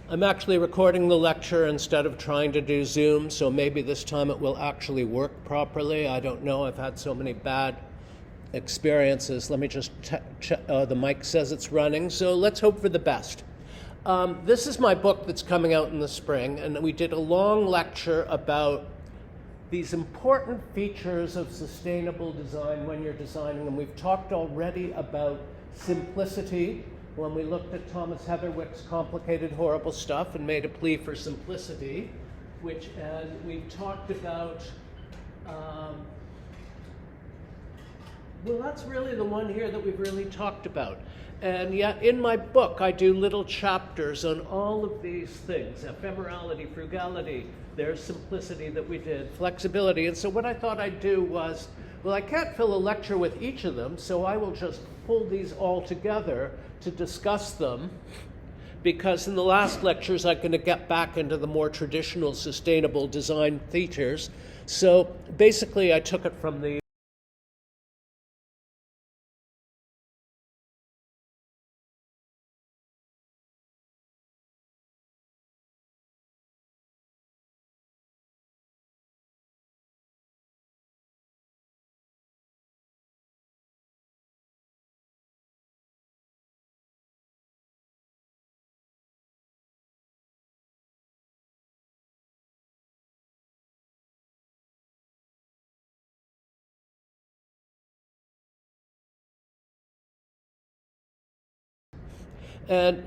I'm actually recording the lecture instead of trying to do Zoom, so maybe this time it will actually work properly. I don't know. I've had so many bad experiences. Let me just check. The mic says it's running, so let's hope for the best. This is my book that's coming out in the spring, and we did a long lecture about these important features of sustainable design when you're designing, and we've talked already about simplicity when we looked at Thomas Heatherwick's Complicated Horrible Stuff and made a plea for simplicity, and we've talked about, well, that's really the one here that we've really talked about. And yet in my book, I do little chapters on all of these things: ephemerality, frugality, there's simplicity that we did, flexibility. And so what I thought I'd do was, well, I can't fill a lecture with each of them, so I will just pull these all together to discuss them, because in the last lectures I'm going to get back into the more traditional sustainable design features. So basically I took it from the and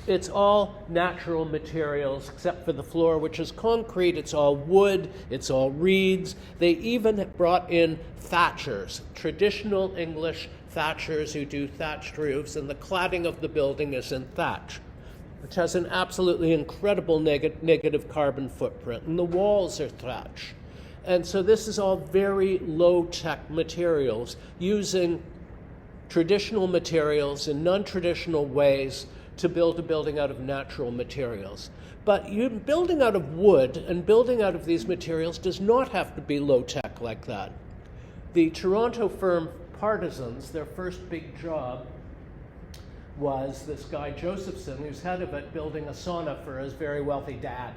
it's all natural materials except for the floor, which is concrete. It's all wood, it's all reeds. They even brought in thatchers, traditional English thatchers who do thatched roofs, and the cladding of the building is in thatch, which has an absolutely incredible negative carbon footprint, and the walls are thatch. And so this is all very low-tech materials, using traditional materials in non-traditional ways to build a building out of natural materials. But building out of wood and building out of these materials does not have to be low-tech like that. The Toronto firm Partisans, their first big job was this guy Josephson, who's head of it, building a sauna for his very wealthy dad.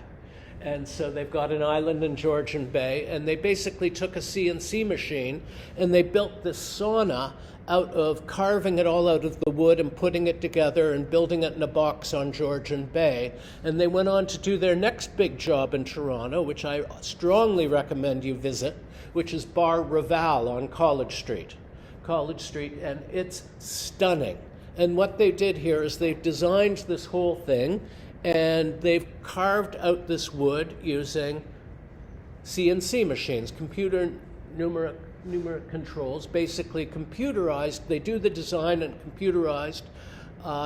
And so they've got an island in Georgian Bay, and they basically took a CNC machine and they built this sauna out of carving it all out of the wood and putting it together and building it in a box on Georgian Bay. And they went on to do their next big job in Toronto, which I strongly recommend you visit, which is Bar Raval on College Street, and it's stunning. And what they did here is they've designed this whole thing, and they've carved out this wood using CNC machines, computer numeric controls, basically computerized. They do the design and computerized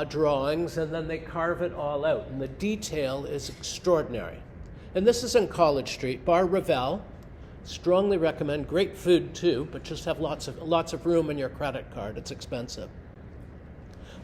drawings, and then they carve it all out. And the detail is extraordinary. And this is in College Street, Bar Ravel. Strongly recommend. Great food too, but just have lots of room in your credit card. It's expensive.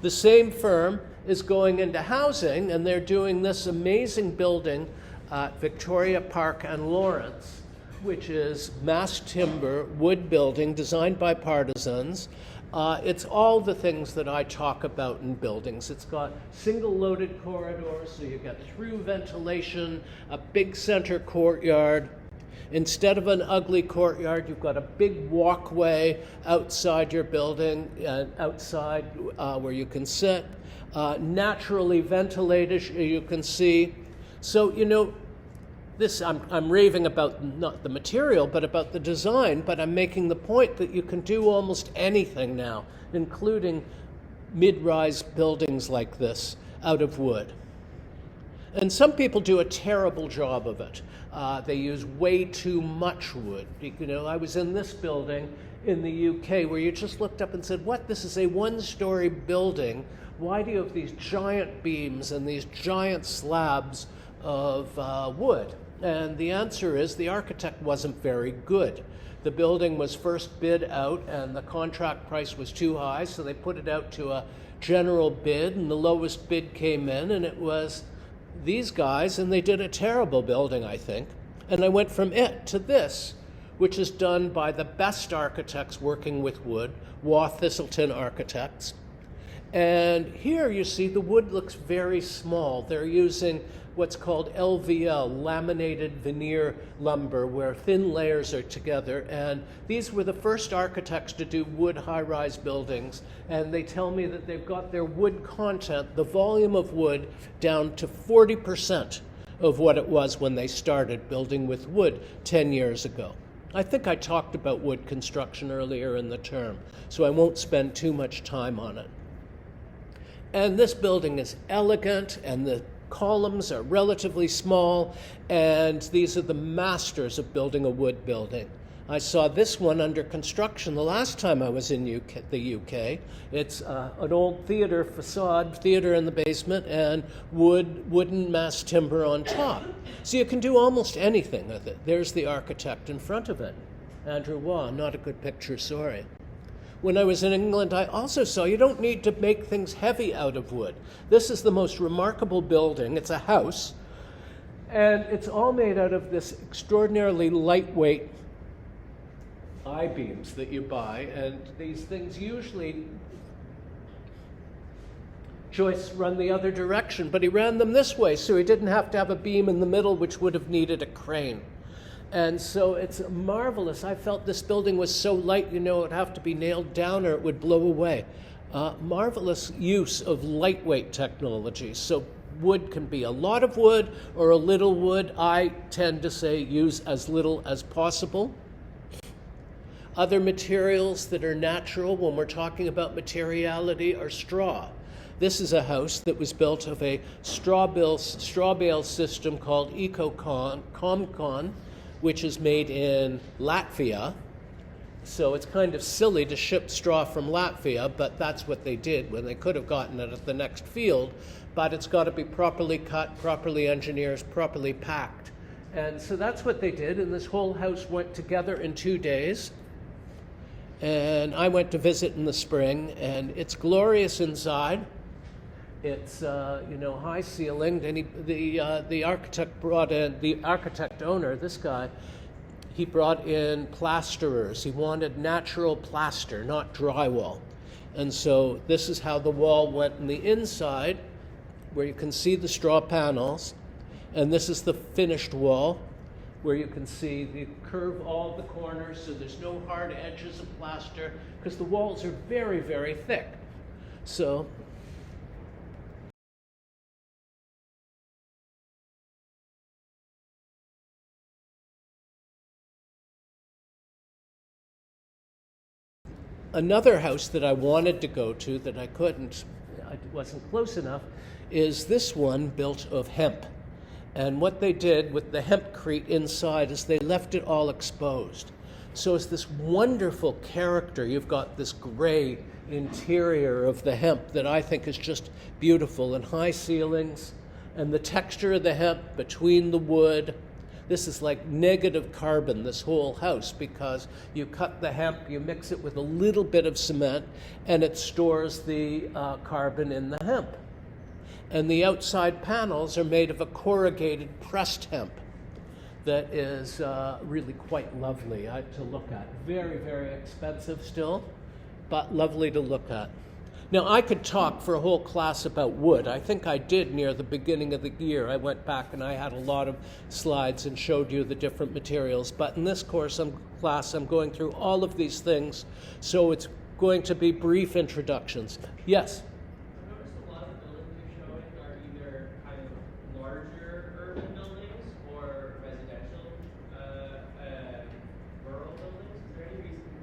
The same firm is going into housing, and they're doing this amazing building at Victoria Park and Lawrence, which is mass timber wood building designed by Partisans. It's all the things that I talk about in buildings. It's got single loaded corridors, so you get through ventilation, a big center courtyard. Instead of an ugly courtyard, you've got a big walkway outside your building, outside where you can sit, naturally ventilated, you can see. So, this, I'm raving about not the material, but about the design, but I'm making the point that you can do almost anything now, including mid-rise buildings like this out of wood. And some people do a terrible job of it. They use way too much wood. I was in this building in the UK where you just looked up and said, what, this is a one-story building. Why do you have these giant beams and these giant slabs of wood? And the answer is the architect wasn't very good. The building was first bid out and the contract price was too high, so they put it out to a general bid, and the lowest bid came in, and it was these guys, and they did a terrible building, I think. And I went from it to this, which is done by the best architects working with wood, Waugh Thistleton Architects. And here you see the wood looks very small. They're using what's called LVL, laminated veneer lumber, where thin layers are together. And these were the first architects to do wood high-rise buildings. And they tell me that they've got their wood content, the volume of wood, down to 40% of what it was when they started building with wood 10 years ago. I think I talked about wood construction earlier in the term, so I won't spend too much time on it. And this building is elegant, and the columns are relatively small, and these are the masters of building a wood building. I saw this one under construction the last time I was in the UK. It's an old theater facade, theater in the basement, and wooden mass timber on top. So you can do almost anything with it. There's the architect in front of it, Andrew Waugh. Not a good picture, sorry. When I was in England, I also saw you don't need to make things heavy out of wood. This is the most remarkable building. It's a house, and it's all made out of this extraordinarily lightweight I-beams that you buy, and these things usually, Joyce run the other direction, but he ran them this way, so he didn't have to have a beam in the middle, which would have needed a crane. And so it's marvelous. I felt this building was so light, it would have to be nailed down or it would blow away. Marvelous use of lightweight technology. So wood can be a lot of wood or a little wood. I tend to say use as little as possible. Other materials that are natural when we're talking about materiality are straw. This is a house that was built of a straw bale system called Comcon, which is made in Latvia. So it's kind of silly to ship straw from Latvia, but that's what they did when they could have gotten it at the next field. But it's got to be properly cut, properly engineered, properly packed. And so that's what they did, and this whole house went together in 2 days. And I went to visit in the spring, and it's glorious inside. It's high ceilinged, and the architect brought in, the architect owner, this guy, he brought in plasterers. He wanted natural plaster, not drywall. And so this is how the wall went in the inside, where you can see the straw panels, and this is the finished wall, where you can see the curve all the corners, so there's no hard edges of plaster, because the walls are very, very thick. So another house that I wanted to go to that I couldn't, I wasn't close enough, is this one built of hemp. And what they did with the hempcrete inside is they left it all exposed. So it's this wonderful character. You've got this gray interior of the hemp that I think is just beautiful, and high ceilings, and the texture of the hemp between the wood. This is like negative carbon, this whole house, because you cut the hemp, you mix it with a little bit of cement, and it stores the carbon in the hemp. And the outside panels are made of a corrugated pressed hemp that is really quite lovely to look at. Very, very expensive still, but lovely to look at. Now, I could talk for a whole class about wood. I think I did near the beginning of the year. I went back and I had a lot of slides and showed you the different materials. But in this class, I'm going through all of these things, so it's going to be brief introductions. Yes? I've noticed a lot of the buildings you're showing are either kind of larger urban buildings or residential rural buildings. Is there any reason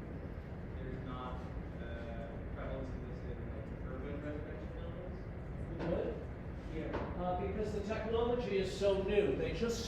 there's not prevalence of this in urban residential buildings? Wood? Yeah, because the technology is so new. They just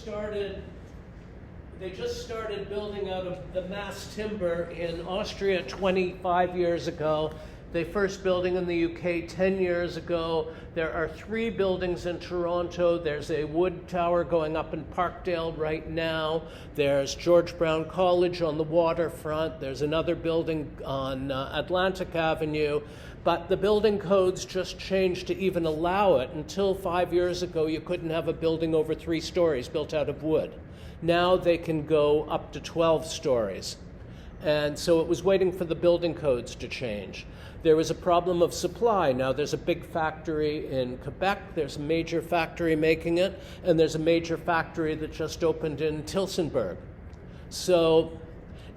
started building out of the mass timber in Austria 25 years ago. They first building in the UK 10 years ago. There are 3 buildings in Toronto. There's a wood tower going up in Parkdale right now. There's George Brown College on the waterfront. There's another building on Atlantic Avenue. But the building codes just changed to even allow it. Until 5 years ago, you couldn't have a building over 3 stories built out of wood. Now they can go up to 12 stories. And so it was waiting for the building codes to change. There was a problem of supply. Now there's a big factory in Quebec, there's a major factory making it, and there's a major factory that just opened in Tillsonburg. So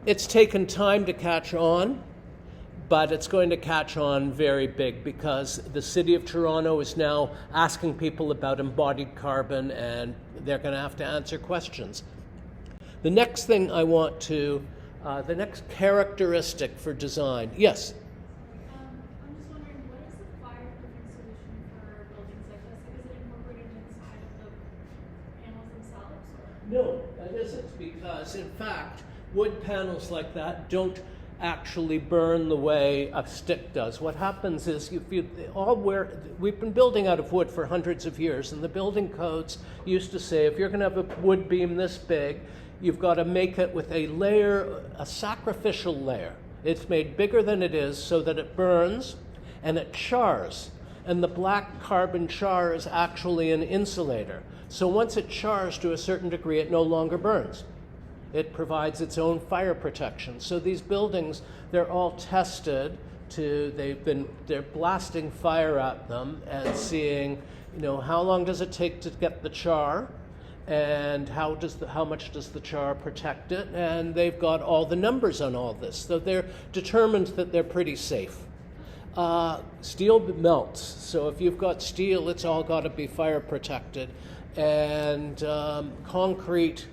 it's taken time to catch on, but it's going to catch on very big because the city of Toronto is now asking people about embodied carbon, and they're going to have to answer questions. The next thing I want to, the next characteristic for design, yes? I'm just wondering, what is the fireproofing solution for buildings like this? Like, is it incorporated inside of the panels themselves? Or? No, it isn't, because in fact, wood panels like that don't actually burn the way a stick does. What happens is we've been building out of wood for hundreds of years, and the building codes used to say if you're going to have a wood beam this big, you've got to make it with a layer, a sacrificial layer. It's made bigger than it is so that it burns and it chars. And the black carbon char is actually an insulator. So once it chars to a certain degree, it no longer burns. It provides its own fire protection. So these buildings, they're all tested they're blasting fire at them and seeing, how long does it take to get the char, and how much does the char protect it, and they've got all the numbers on all this. So they're determined that they're pretty safe. Steel melts, so if you've got steel, it's all got to be fire protected. And concrete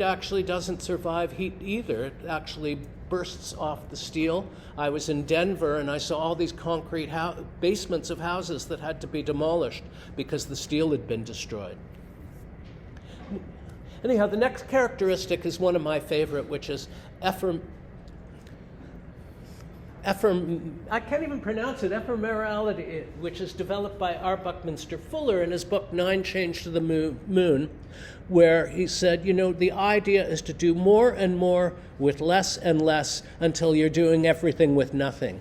actually doesn't survive heat either. It actually bursts off the steel. I was in Denver and I saw all these concrete basements of houses that had to be demolished because the steel had been destroyed. Anyhow, the next characteristic is one of my favorite, which is I can't even pronounce it, ephemerality, which is developed by R. Buckminster Fuller in his book Nine Change to the Moon, where he said, the idea is to do more and more with less and less until you're doing everything with nothing.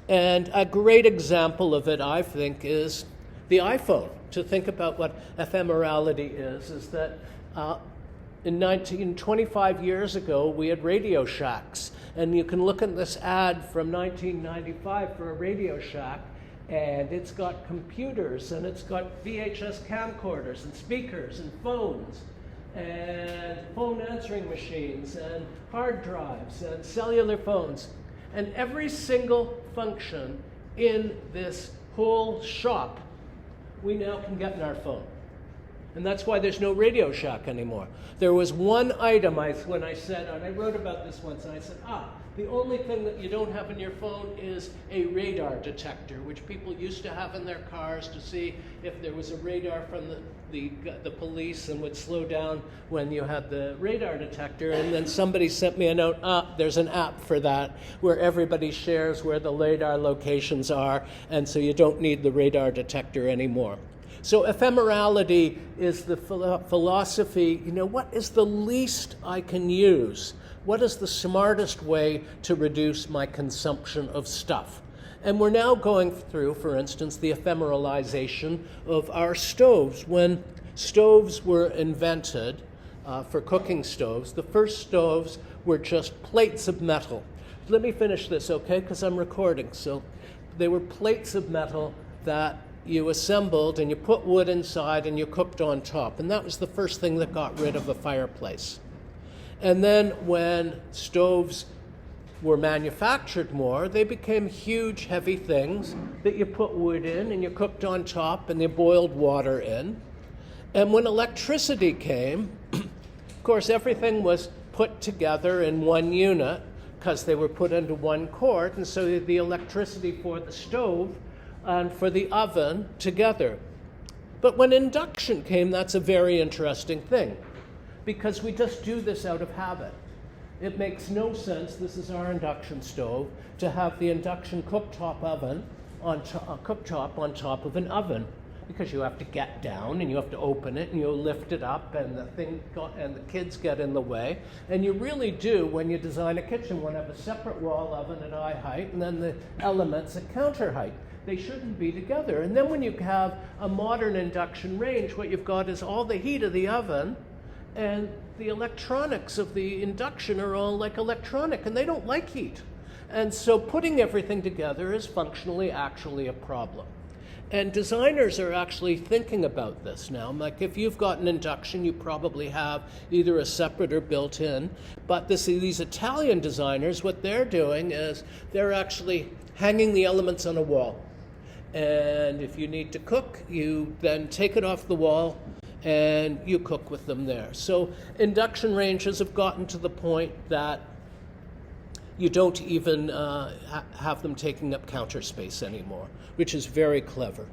And a great example of it, I think, is the iPhone. To think about what ephemerality is that 25 years ago, we had Radio Shacks. And you can look at this ad from 1995 for a Radio Shack, and it's got computers, and it's got VHS camcorders, and speakers, and phones, and phone answering machines, and hard drives, and cellular phones. And every single function in this whole shop, we now can get in our phone. And that's why there's no Radio Shack anymore. There was one item when I said, and I wrote about this once, and I said, the only thing that you don't have in your phone is a radar detector, which people used to have in their cars to see if there was a radar from the police and would slow down when you had the radar detector. And then somebody sent me a note, there's an app for that, where everybody shares where the radar locations are, and so you don't need the radar detector anymore. So ephemerality is the philosophy, what is the least I can use? What is the smartest way to reduce my consumption of stuff? And we're now going through, for instance, the ephemeralization of our stoves. When stoves were invented for cooking stoves, the first stoves were just plates of metal. Let me finish this, okay, because I'm recording. So they were plates of metal that you assembled and you put wood inside and you cooked on top. And that was the first thing that got rid of a fireplace. And then when stoves were manufactured more, they became huge, heavy things that you put wood in and you cooked on top and you boiled water in. And when electricity came, of course, everything was put together in one unit because they were put into one cord. And so the electricity for the stove and for the oven together. But when induction came, that's a very interesting thing, because we just do this out of habit. It makes no sense, this is our induction stove, to have the induction cooktop oven on cooktop on top of an oven, because you have to get down and you have to open it and you lift it up and the kids get in the way. And you really do, when you design a kitchen, want to have a separate wall oven at eye height and then the elements at counter height. They shouldn't be together. And then when you have a modern induction range, what you've got is all the heat of the oven And the electronics of the induction are all like electronic, and they don't like heat. And so putting everything together is functionally actually a problem. And designers are actually thinking about this now. Like if you've got an induction, you probably have either a separate or built-in. But these Italian designers, what they're doing is they're actually hanging the elements on a wall. And if you need to cook, you then take it off the wall and you cook with them there. So induction ranges have gotten to the point that you don't even have them taking up counter space anymore, which is very clever.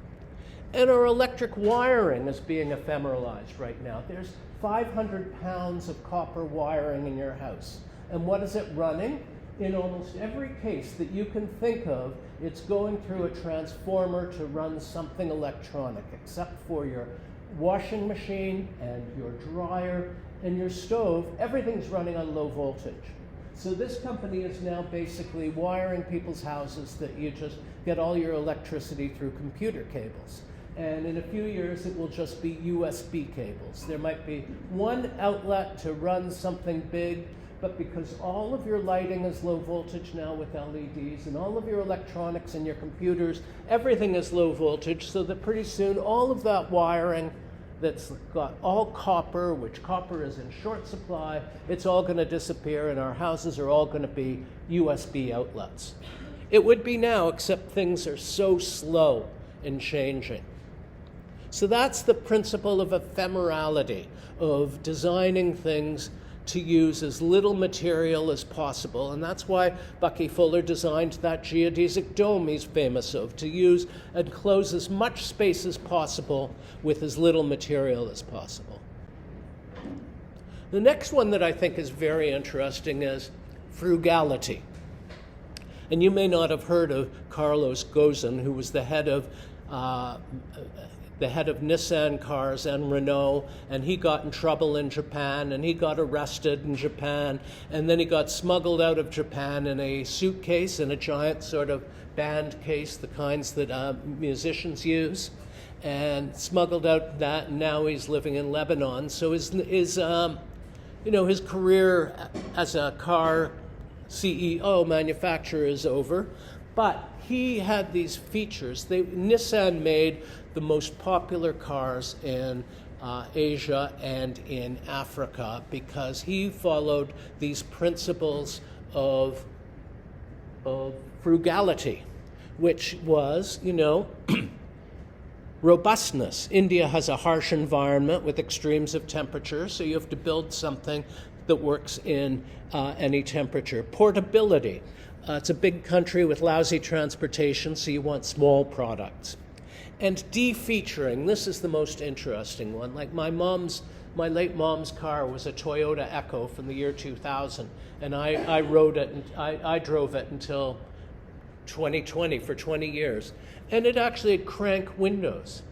And our electric wiring is being ephemeralized right now. There's 500 pounds of copper wiring in your house. And what is it running? In almost every case that you can think of, it's going through a transformer to run something electronic, except for your washing machine and your dryer and your stove. Everything's running on low voltage. So this company is now basically wiring people's houses that you just get all your electricity through computer cables. And in a few years, it will just be USB cables. There might be one outlet to run something big, but because all of your lighting is low voltage now with LEDs, and all of your electronics and your computers, everything is low voltage, so that pretty soon all of that wiring that's got all copper, which copper is in short supply, it's all going to disappear, and our houses are all going to be USB outlets. It would be now, except things are so slow in changing. So that's the principle of ephemerality, of designing things to use as little material as possible. And that's why Bucky Fuller designed that geodesic dome he's famous of, to use and close as much space as possible with as little material as possible. The next one that I think is very interesting is frugality. And you may not have heard of Carlos Ghosn, who was the head of Nissan cars and Renault, and he got in trouble in Japan, and he got arrested in Japan, and then he got smuggled out of Japan in a suitcase, in a giant sort of band case, the kinds that musicians use, and smuggled out that, and now he's living in Lebanon. So his career as a car CEO, manufacturer, is over, but he had these features. Nissan made the most popular cars in Asia and in Africa because he followed these principles of frugality, which was, robustness. India has a harsh environment with extremes of temperature, so you have to build something that works in any temperature. Portability. It's a big country with lousy transportation, so you want small products. And de-featuring, this is the most interesting one. Like my late mom's car was a Toyota Echo from the year 2000, and I rode it, and I drove it until 2020 for 20 years. And it actually had crank windows.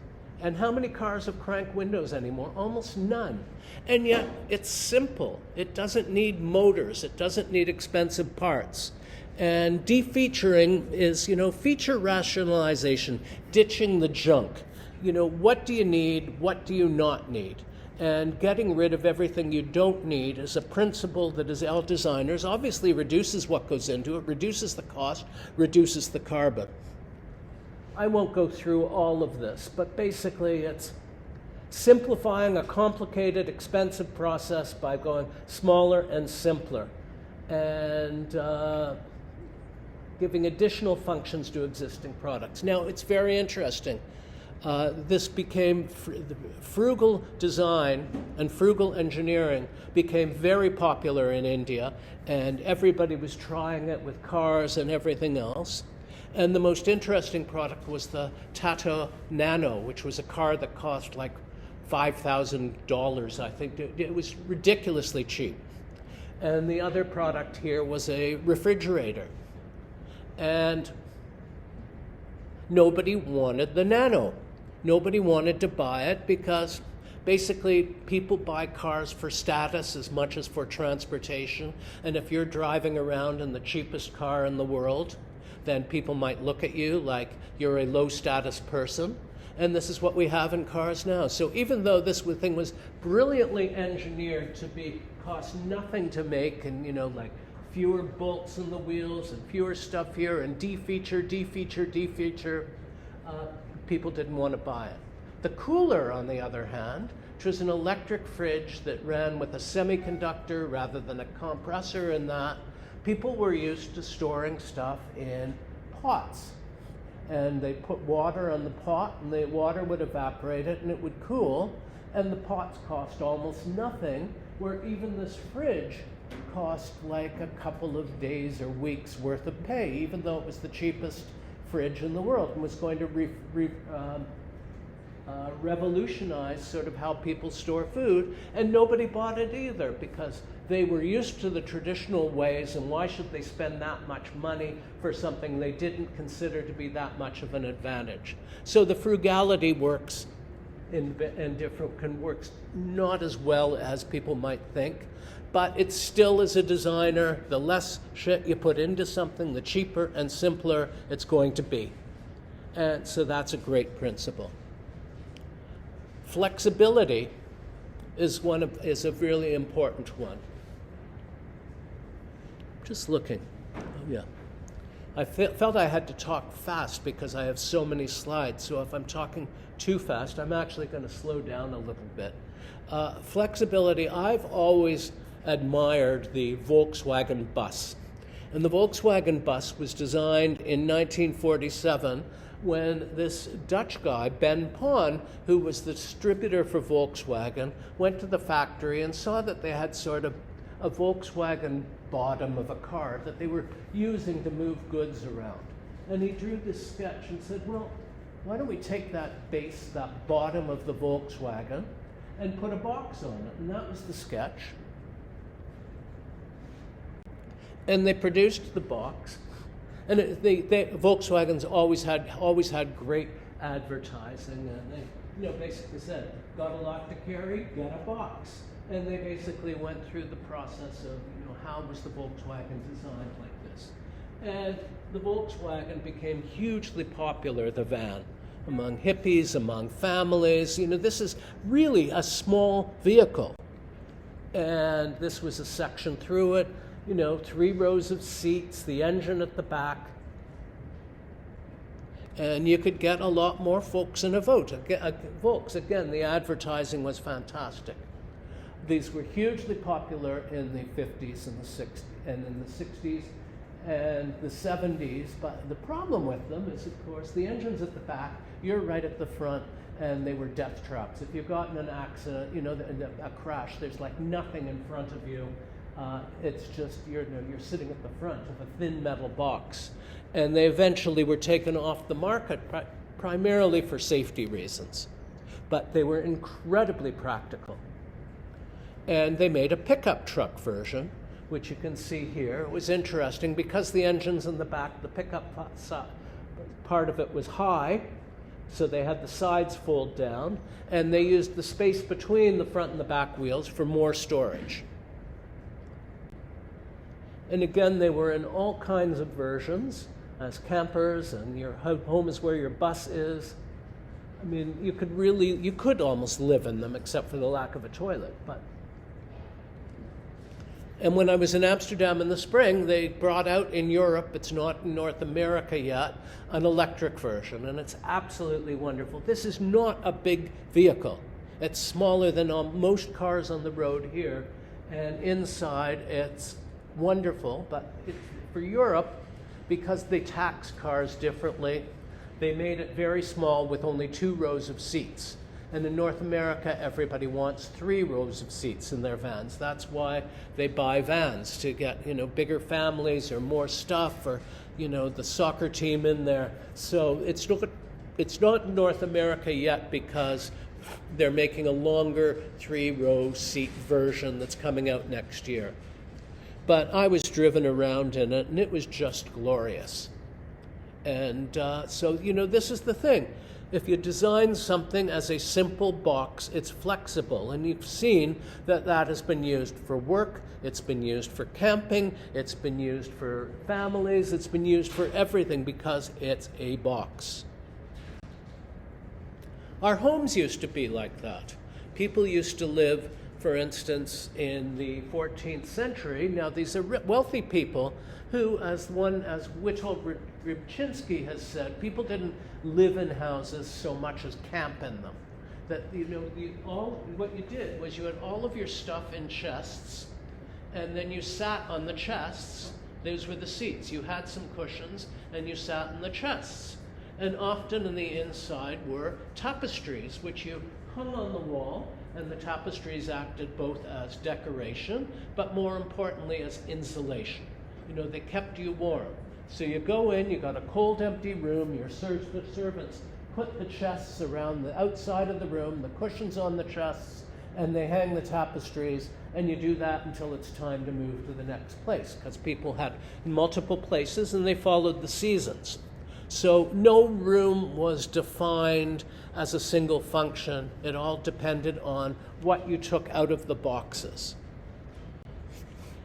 And how many cars have crank windows anymore? Almost none. And yet it's simple. It doesn't need motors. It doesn't need expensive parts. And de-featuring is, feature rationalization, ditching the junk. What do you need? What do you not need? And getting rid of everything you don't need is a principle that, as all designers, obviously reduces what goes into it, reduces the cost, reduces the carbon. I won't go through all of this, but basically it's simplifying a complicated, expensive process by going smaller and simpler, and giving additional functions to existing products. Now, it's very interesting. This became, frugal design and frugal engineering became very popular in India, and everybody was trying it with cars and everything else. And the most interesting product was the Tata Nano, which was a car that cost like $5,000, I think. It was ridiculously cheap. And the other product here was a refrigerator. And nobody wanted the Nano. Nobody wanted to buy it because basically people buy cars for status as much as for transportation. And if you're driving around in the cheapest car in the world, then people might look at you like you're a low status person. And this is what we have in cars now. So even though this thing was brilliantly engineered to cost nothing to make, and like fewer bolts in the wheels and fewer stuff here and defeature, people didn't want to buy it. The cooler, on the other hand, which was an electric fridge that ran with a semiconductor rather than a compressor in that, people were used to storing stuff in pots. And they put water on the pot, and the water would evaporate it, and it would cool, and the pots cost almost nothing, where even this fridge cost like a couple of days or weeks worth of pay, even though it was the cheapest fridge in the world and was going to revolutionize sort of how people store food. And nobody bought it either, because they were used to the traditional ways, and why should they spend that much money for something they didn't consider to be that much of an advantage? So the frugality works works not as well as people might think, but it still, as a designer, the less shit you put into something, the cheaper and simpler it's going to be. And so that's a great principle. Flexibility is a really important one. Just looking. Oh, yeah. I felt I had to talk fast because I have so many slides. So if I'm talking too fast, I'm actually going to slow down a little bit. Flexibility, I've always admired the Volkswagen bus. And the Volkswagen bus was designed in 1947 when this Dutch guy, Ben Pon, who was the distributor for Volkswagen, went to the factory and saw that they had sort of a Volkswagen bottom of a car that they were using to move goods around. And he drew this sketch and said, well, why don't we take that base, that bottom of the Volkswagen, and put a box on it? And that was the sketch. And they produced the box. And Volkswagen's always had great advertising, and they basically said, got a lot to carry, get a box. And they basically went through the process of how was the Volkswagen designed like this. And the Volkswagen became hugely popular, the van, among hippies, among families. This is really a small vehicle. And this was a section through it. 3 rows of seats, the engine at the back. And you could get a lot more folks in a Volks. Again, the advertising was fantastic. These were hugely popular in the 50s and the 60s, and in the 60s and the 70s. But the problem with them is, of course, the engine's at the back, you're right at the front, and they were death traps. If you've gotten an accident, a crash, there's like nothing in front of you. It's just you're sitting at the front of a thin metal box. And they eventually were taken off the market primarily for safety reasons. But they were incredibly practical. And they made a pickup truck version, which you can see here. It was interesting because the engine's in the back, the pickup part of it was high, so they had the sides fold down, and they used the space between the front and the back wheels for more storage. And again, they were in all kinds of versions, as campers, and your home is where your bus is. I mean, you could almost live in them, except for the lack of a toilet. And when I was in Amsterdam in the spring, they brought out in Europe, it's not in North America yet, an electric version, and it's absolutely wonderful. This is not a big vehicle. It's smaller than most cars on the road here, and inside it's wonderful. But for Europe, because they tax cars differently, they made it very small with only 2 rows of seats. And in North America, everybody wants 3 rows of seats in their vans. That's why they buy vans, to get, bigger families or more stuff, or, the soccer team in there. So it's not North America yet, because they're making a longer 3-row seat version that's coming out next year. But I was driven around in it, and it was just glorious. And so this is the thing. If you design something as a simple box, it's flexible. And you've seen that has been used for work, it's been used for camping, it's been used for families, it's been used for everything, because it's a box. Our homes used to be like that. People used to live, for instance, in the 14th century. Now, these are wealthy people who, as Witold Rybczynski has said, people didn't live in houses so much as camp in them. That, what you did was you had all of your stuff in chests, and then you sat on the chests. Those were the seats. You had some cushions, and you sat in the chests. And often in the inside were tapestries, which you hung on the wall, and the tapestries acted both as decoration, but more importantly as insulation. They kept you warm. So you go in, you got a cold, empty room, your servants put the chests around the outside of the room, the cushions on the chests, and they hang the tapestries, and you do that until it's time to move to the next place, because people had multiple places and they followed the seasons. So no room was defined as a single function. It all depended on what you took out of the boxes.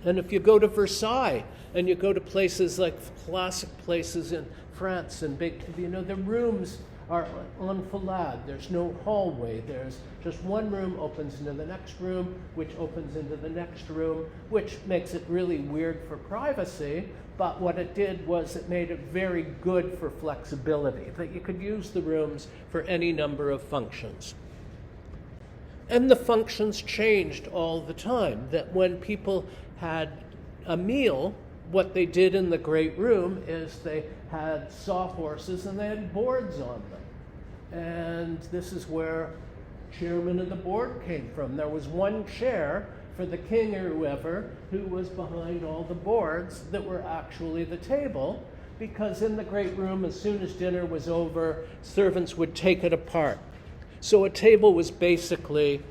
And if you go to Versailles and you go to places like classic places in France and the rooms are enfilade. There's no hallway. There's just one room opens into the next room, which opens into the next room, which makes it really weird for privacy. But what it did was it made it very good for flexibility, that you could use the rooms for any number of functions. And the functions changed all the time, that when people had a meal, what they did in the great room is they had sawhorses and they had boards on them. And this is where chairman of the board came from. There was one chair for the king or whoever who was behind all the boards that were actually the table, because in the great room, as soon as dinner was over, servants would take it apart. So a table was basically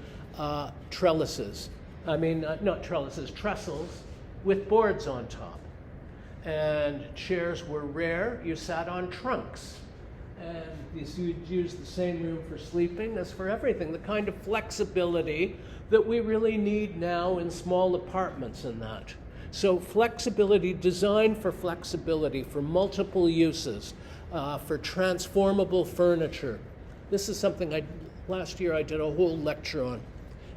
trestles with boards on top. And chairs were rare. You sat on trunks. And you'd use the same room for sleeping as for everything. The kind of flexibility that we really need now in small apartments and that. So flexibility, designed for flexibility, for multiple uses, for transformable furniture. This is something last year I did a whole lecture on.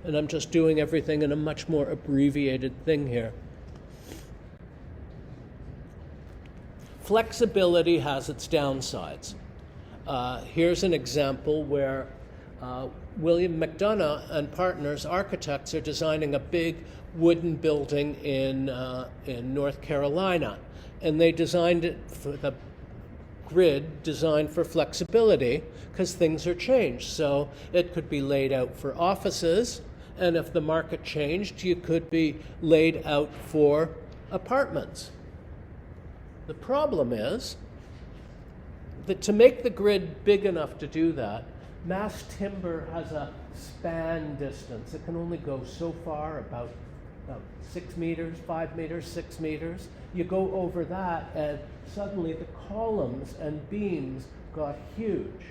And I'm just doing everything in a much more abbreviated thing here. Flexibility has its downsides. Here's an example where William McDonough and partners, architects, are designing a big wooden building in North Carolina. And they designed it for the grid designed for flexibility because things are changed. So it could be laid out for offices, and if the market changed, you could be laid out for apartments. The problem is that to make the grid big enough to do that, mass timber has a span distance. It can only go so far, about 6 meters, 5 meters, 6 meters. You go over that, and suddenly the columns and beams got huge.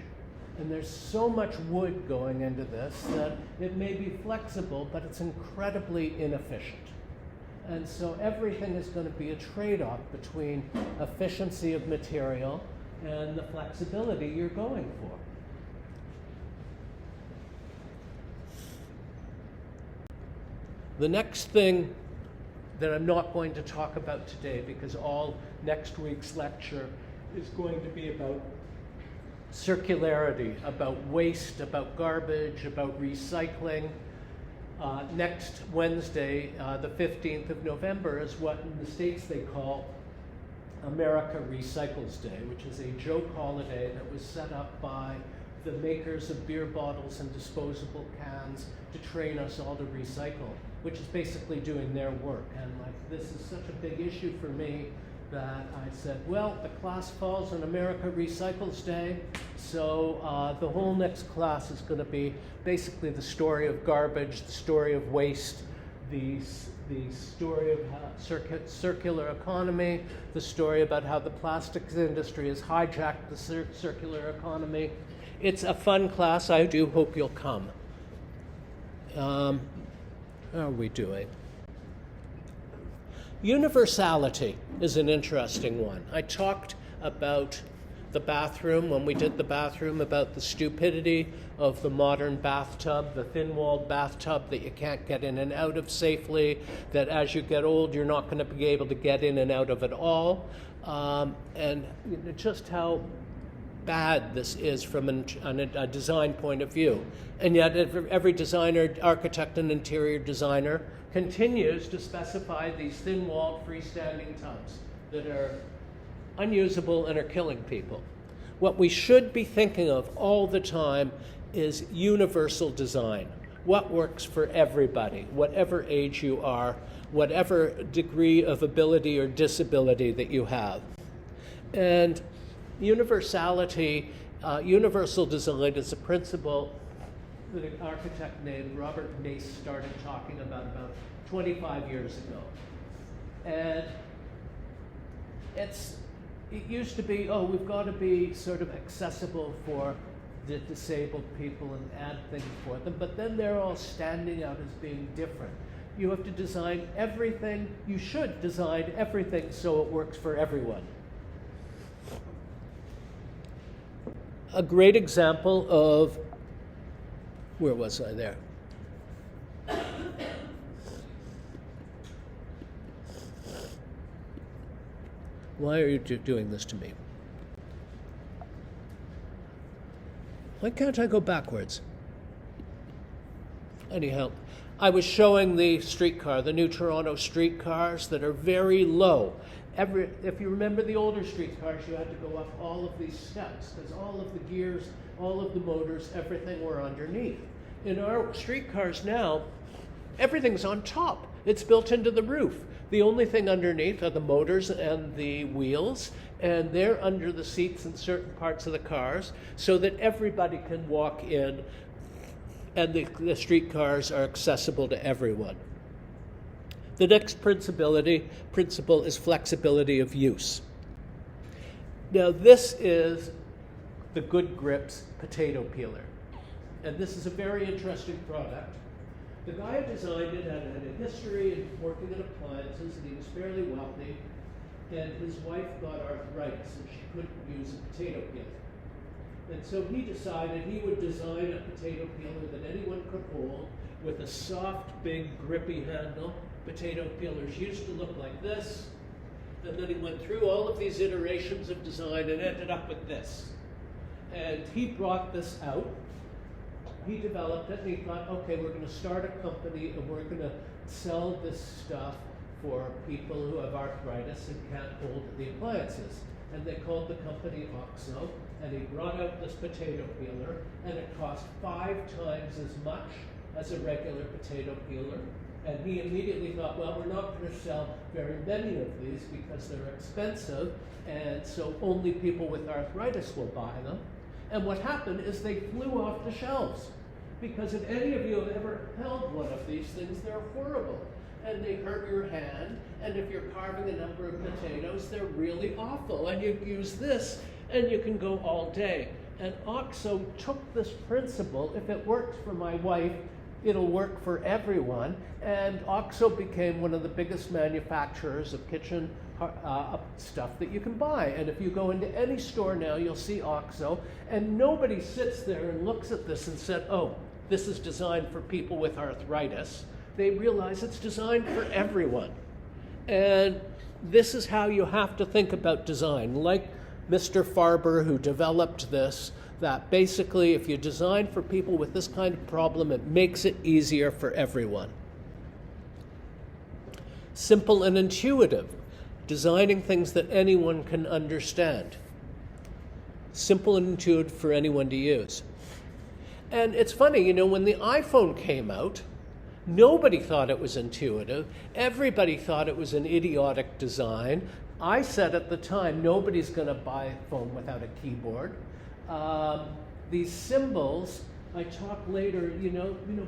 And there's so much wood going into this that it may be flexible, but it's incredibly inefficient. And so everything is going to be a trade-off between efficiency of material and the flexibility you're going for. The next thing that I'm not going to talk about today, because all next week's lecture is going to be about circularity, about waste, about garbage, about recycling. Next Wednesday, the 15th of November, is what in the States they call America Recycles Day, which is a joke holiday that was set up by the makers of beer bottles and disposable cans to train us all to recycle, which is basically doing their work. And this is such a big issue for me that I said, well, the class falls on America Recycles Day, so the whole next class is going to be basically the story of garbage, the story of waste, the story of circular economy, the story about how the plastics industry has hijacked the circular economy. It's a fun class. I do hope you'll come. How are we doing? Universality is an interesting one. I talked about the bathroom, when we did the bathroom, about the stupidity of the modern bathtub, the thin-walled bathtub that you can't get in and out of safely, that as you get old, you're not going to be able to get in and out of it all, and just how bad this is from a design point of view. And yet every designer, architect and interior designer continues to specify these thin-walled freestanding tubs that are unusable and are killing people. What we should be thinking of all the time is universal design. What works for everybody, whatever age you are, whatever degree of ability or disability that you have. And universality, universal design is a principle that an architect named Robert Mace started talking about 25 years ago. And it used to be, we've got to be sort of accessible for the disabled people and add things for them, but then they're all standing out as being different. You have to design everything, you should design everything so it works for everyone. A great example of, where was I there? Why are you doing this to me? Why can't I go backwards? Anyhow, I was showing the streetcar, the new Toronto streetcars that are very low. If you remember the older streetcars, you had to go up all of these steps because all of the gears, all of the motors, everything were underneath. In our streetcars now, everything's on top. It's built into the roof. The only thing underneath are the motors and the wheels, and they're under the seats in certain parts of the cars so that everybody can walk in, and the streetcars are accessible to everyone. The next principle is flexibility of use. Now this is the Good Grips potato peeler, and this is a very interesting product. The guy who designed it had a history of working in appliances, and he was fairly wealthy, and his wife got arthritis, and she couldn't use a potato peeler. And so he decided he would design a potato peeler that anyone could hold with a soft, big, grippy handle. Potato peelers used to look like this, and then he went through all of these iterations of design and ended up with this. And he brought this out. He developed it, and he thought, okay, we're going to start a company, and we're going to sell this stuff for people who have arthritis and can't hold the appliances. And they called the company OXO, and he brought out this potato peeler, and it cost 5 times as much as a regular potato peeler. And he immediately thought, well, we're not going to sell very many of these because they're expensive, and so only people with arthritis will buy them. And what happened is they flew off the shelves, because if any of you have ever held one of these things, they're horrible. And they hurt your hand, and if you're carving a number of potatoes, they're really awful. And you use this, and you can go all day. And OXO took this principle, if it works for my wife, it'll work for everyone. And OXO became one of the biggest manufacturers of kitchen stuff that you can buy. And if you go into any store now, you'll see OXO, and nobody sits there and looks at this and said, oh, this is designed for people with arthritis. They realize it's designed for everyone. And this is how you have to think about design. Like Mr. Farber, who developed this, that basically if you design for people with this kind of problem, it makes it easier for everyone. Simple and intuitive, designing things that anyone can understand. Simple and intuitive for anyone to use. And it's funny, when the iPhone came out, nobody thought it was intuitive. Everybody thought it was an idiotic design. I said at the time, nobody's going to buy a phone without a keyboard. These symbols, I talk later,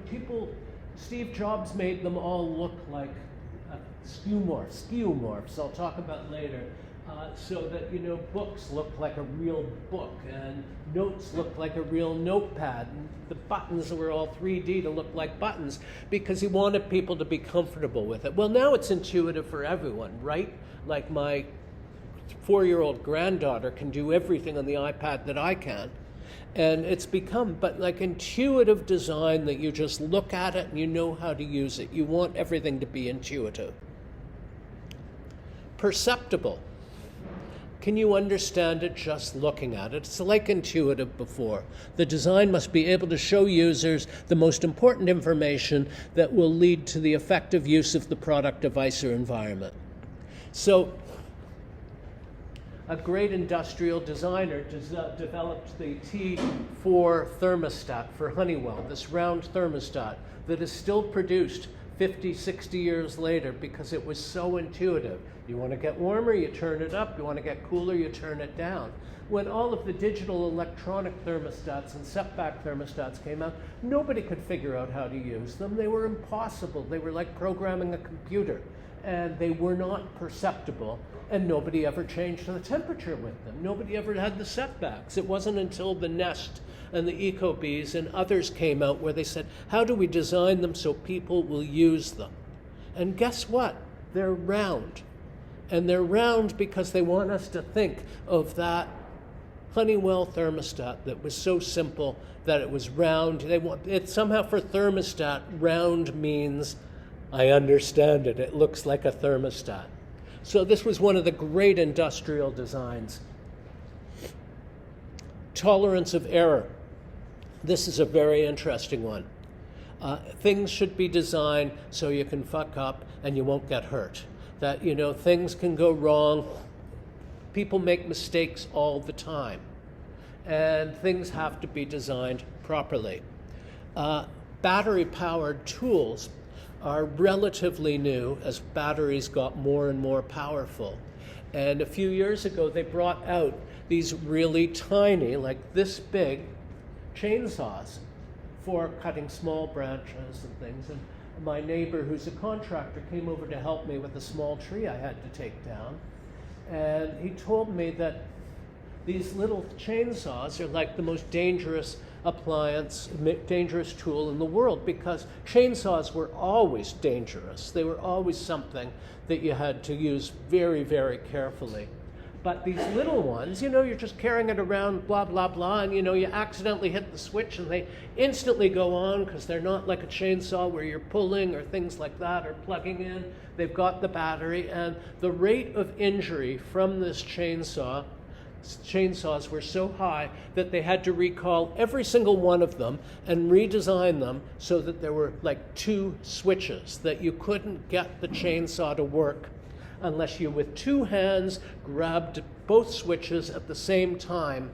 people, Steve Jobs made them all look like skeuomorphs, I'll talk about later, so that, books look like a real book, and notes look like a real notepad, and the buttons were all 3D to look like buttons, because he wanted people to be comfortable with it. Well, now it's intuitive for everyone, right? Like my 4-year-old granddaughter can do everything on the iPad that I can. And it's become, but like intuitive design that you just look at it and you know how to use it. You want everything to be intuitive. Perceptible. Can you understand it just looking at it? It's like intuitive before. The design must be able to show users the most important information that will lead to the effective use of the product, device, or environment. So, a great industrial designer developed the T4 thermostat for Honeywell, this round thermostat that is still produced 50, 60 years later because it was so intuitive. You want to get warmer, you turn it up. You want to get cooler, you turn it down. When all of the digital electronic thermostats and setback thermostats came out, nobody could figure out how to use them. They were impossible. They were like programming a computer, and they were not perceptible. And nobody ever changed the temperature with them. Nobody ever had the setbacks. It wasn't until the Nest and the EcoBees and others came out where they said, how do we design them so people will use them? And guess what? They're round. And they're round because they want us to think of that Honeywell thermostat that was so simple that it was round. They want it somehow for thermostat, round means I understand it. It looks like a thermostat. So this was one of the great industrial designs. Tolerance of error. This is a very interesting one. Things should be designed so you can fuck up and you won't get hurt. That, things can go wrong. People make mistakes all the time. And things have to be designed properly. Battery-powered tools are relatively new as batteries got more and more powerful. And a few years ago, they brought out these really tiny, like this big, chainsaws for cutting small branches and things. And my neighbor, who's a contractor, came over to help me with a small tree I had to take down. And he told me that these little chainsaws are like the most dangerous dangerous tool in the world, because chainsaws were always dangerous. They were always something that you had to use very, very carefully. But these little ones, you're just carrying it around, blah, blah, blah, and you accidentally hit the switch and they instantly go on because they're not like a chainsaw where you're pulling or things like that or plugging in. They've got the battery, and the rate of injury from this chainsaws were so high that they had to recall every single one of them and redesign them so that there were like 2 switches, that you couldn't get the chainsaw to work unless you with 2 hands grabbed both switches at the same time,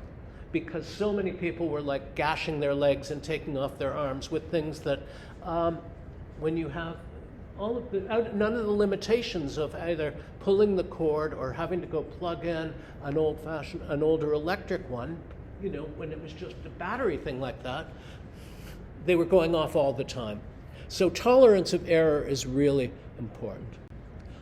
because so many people were like gashing their legs and taking off their arms with things that when you have none of the limitations of either pulling the cord or having to go plug in an older electric one, when it was just a battery thing like that, they were going off all the time. So tolerance of error is really important.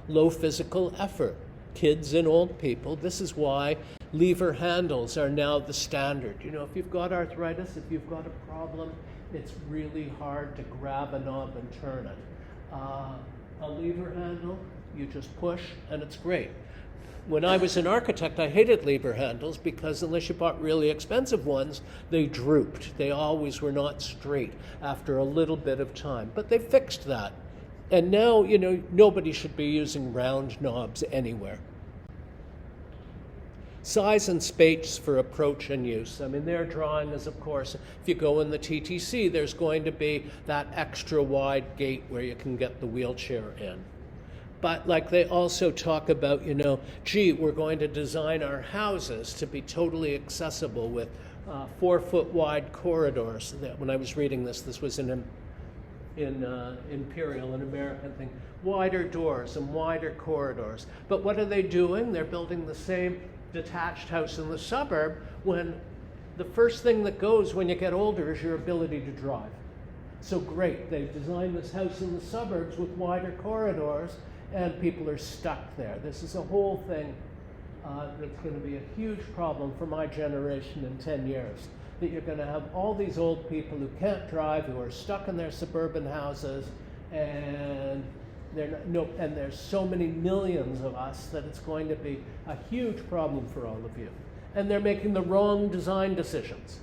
Low physical effort. Kids and old people, this is why lever handles are now the standard. If you've got arthritis, if you've got a problem, it's really hard to grab a knob and turn it. A lever handle, you just push and it's great. When I was an architect, I hated lever handles because unless you bought really expensive ones, they drooped. They always were not straight after a little bit of time. But they fixed that. And now, nobody should be using round knobs anywhere. Size and space for approach and use. Their drawing is, of course, if you go in the TTC, there's going to be that extra wide gate where you can get the wheelchair in. But they also talk about, we're going to design our houses to be totally accessible with 4-foot wide corridors. When I was reading this was in Imperial, an American thing. Wider doors and wider corridors. But what are they doing? They're building the same detached house in the suburb when the first thing that goes when you get older is your ability to drive. So great, they've designed this house in the suburbs with wider corridors and people are stuck there. This is a whole thing that's going to be a huge problem for my generation in 10 years. That you're going to have all these old people who can't drive, who are stuck in their suburban houses, and And there's so many millions of us that it's going to be a huge problem for all of you. And they're making the wrong design decisions.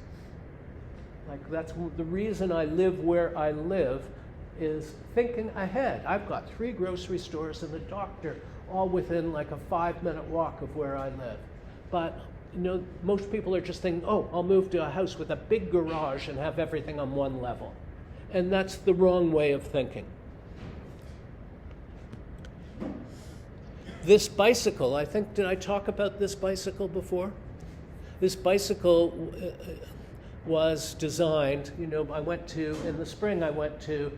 Like, that's the reason I live where I live, is thinking ahead. I've got 3 grocery stores and a doctor all within like a 5-minute walk of where I live. But most people are just thinking, oh, I'll move to a house with a big garage and have everything on one level. And that's the wrong way of thinking. This bicycle, did I talk about this bicycle before? This bicycle was designed, in the spring I went to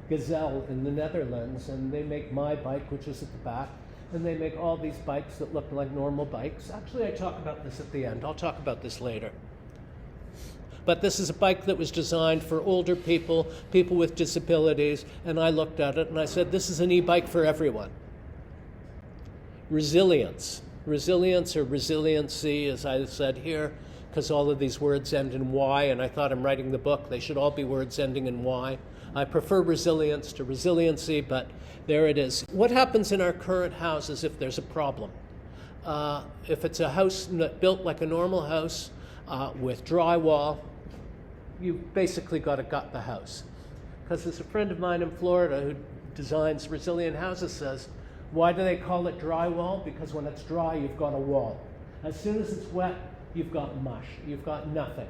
Gazelle in the Netherlands, and they make my bike, which is at the back, and they make all these bikes that look like normal bikes. Actually, I talk about this at the end. I'll talk about this later. But this is a bike that was designed for older people, people with disabilities, and I looked at it and I said, this is an e-bike for everyone. Resilience. Resilience, or resiliency, as I said here, because all of these words end in Y, and I thought I'm writing the book, they should all be words ending in Y. I prefer resilience to resiliency, but there it is. What happens in our current houses if there's a problem? If it's a house built like a normal house with drywall, you've basically got to gut the house. Because there's a friend of mine in Florida who designs resilient houses says, why do they call it drywall? Because when it's dry, you've got a wall. As soon as it's wet, you've got mush. You've got nothing.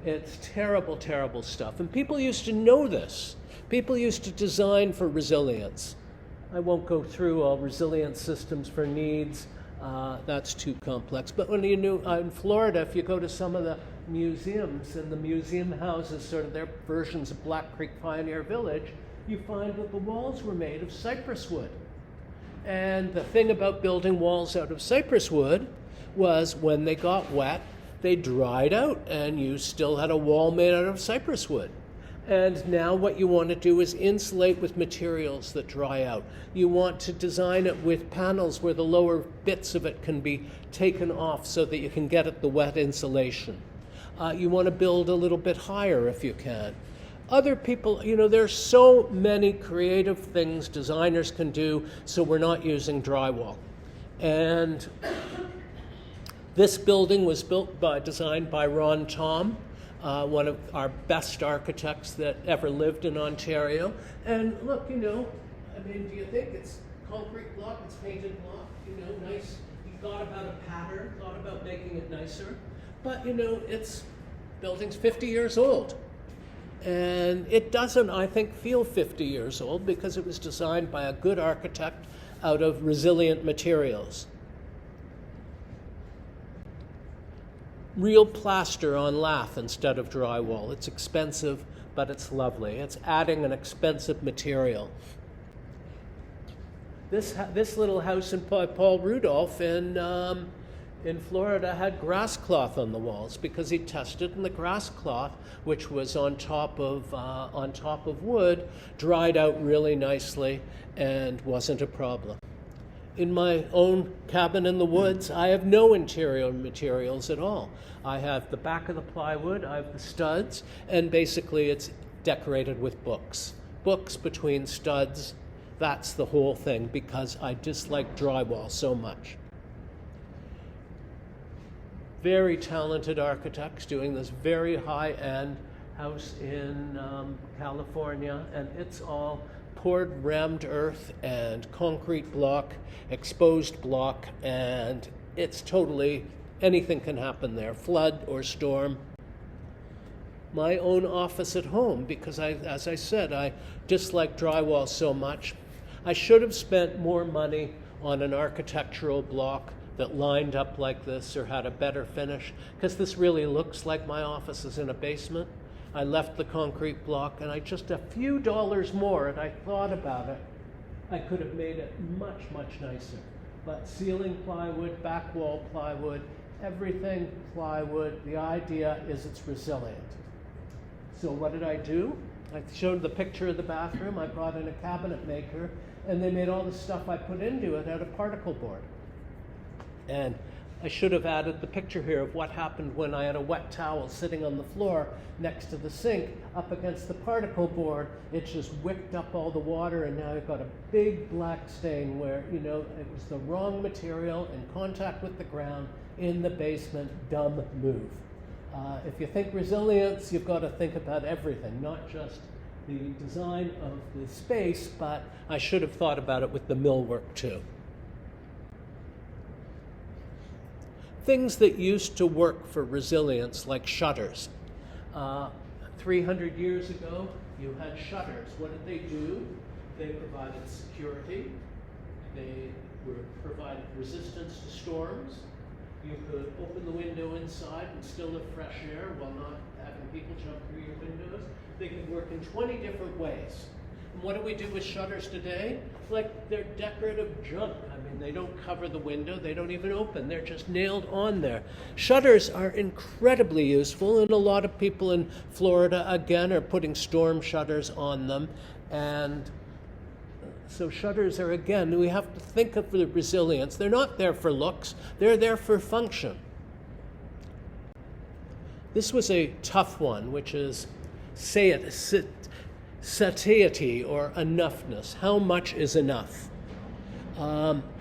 It's terrible, terrible stuff. And people used to know this. People used to design for resilience. I won't go through all resilience systems for needs. That's too complex. But when in Florida, if you go to some of the museums and the museum houses, sort of their versions of Black Creek Pioneer Village, you find that the walls were made of cypress wood. And the thing about building walls out of cypress wood was when they got wet, they dried out, and you still had a wall made out of cypress wood. And now what you want to do is insulate with materials that dry out. You want to design it with panels where the lower bits of it can be taken off so that you can get at the wet insulation. You want to build a little bit higher if you can. Other people, there's so many creative things designers can do, so we're not using drywall. And this building was designed by Ron Thom, one of our best architects that ever lived in Ontario. And look, do you think it's concrete block, it's painted block, nice? You thought about a pattern, thought about making it nicer. But, building's 50 years old. And it doesn't, I think, feel 50 years old because it was designed by a good architect out of resilient materials. Real plaster on lath instead of drywall. It's expensive, but it's lovely. It's adding an expensive material. This little house in Paul Rudolph in Florida had grass cloth on the walls because he tested, and the grass cloth, which was on top of wood, dried out really nicely and wasn't a problem. In my own cabin in the woods, I have no interior materials at all. I have the back of the plywood, I have the studs, and basically it's decorated with books. Books between studs, that's the whole thing, because I dislike drywall so much. Very talented architects doing this very high-end house in California, and it's all poured rammed earth and concrete block, exposed block, and it's totally, anything can happen there, flood or storm. My own office at home, because as I said, I dislike drywall so much. I should have spent more money on an architectural block that lined up like this or had a better finish, because this really looks like my office is in a basement. I left the concrete block, and just a few dollars more, and I thought about it, I could have made it much, much nicer. But ceiling plywood, back wall plywood, everything plywood, the idea is it's resilient. So what did I do? I showed the picture of the bathroom. I brought in a cabinet maker, and they made all the stuff I put into it out of particle board. And I should have added the picture here of what happened when I had a wet towel sitting on the floor next to the sink up against the particle board. It just wicked up all the water, and now I've got a big black stain where, you know, it was the wrong material in contact with the ground in the basement. Dumb move. If you think resilience, you've got to think about everything, not just the design of the space, but I should have thought about it with the millwork too. Things that used to work for resilience, like shutters. 300 years ago, you had shutters. What did they do? They provided security. They provided resistance to storms. You could open the window inside and still have fresh air while not having people jump through your windows. They could work in 20 different ways. And what do we do with shutters today? Like, they're decorative junk. I mean, they don't cover the window. They don't even open. They're just nailed on there. Shutters are incredibly useful, and a lot of people in Florida, again, are putting storm shutters on them. And so shutters are, again, we have to think of the resilience. They're not there for looks. They're there for function. This was a tough one, which is satiety or enoughness. How much is enough?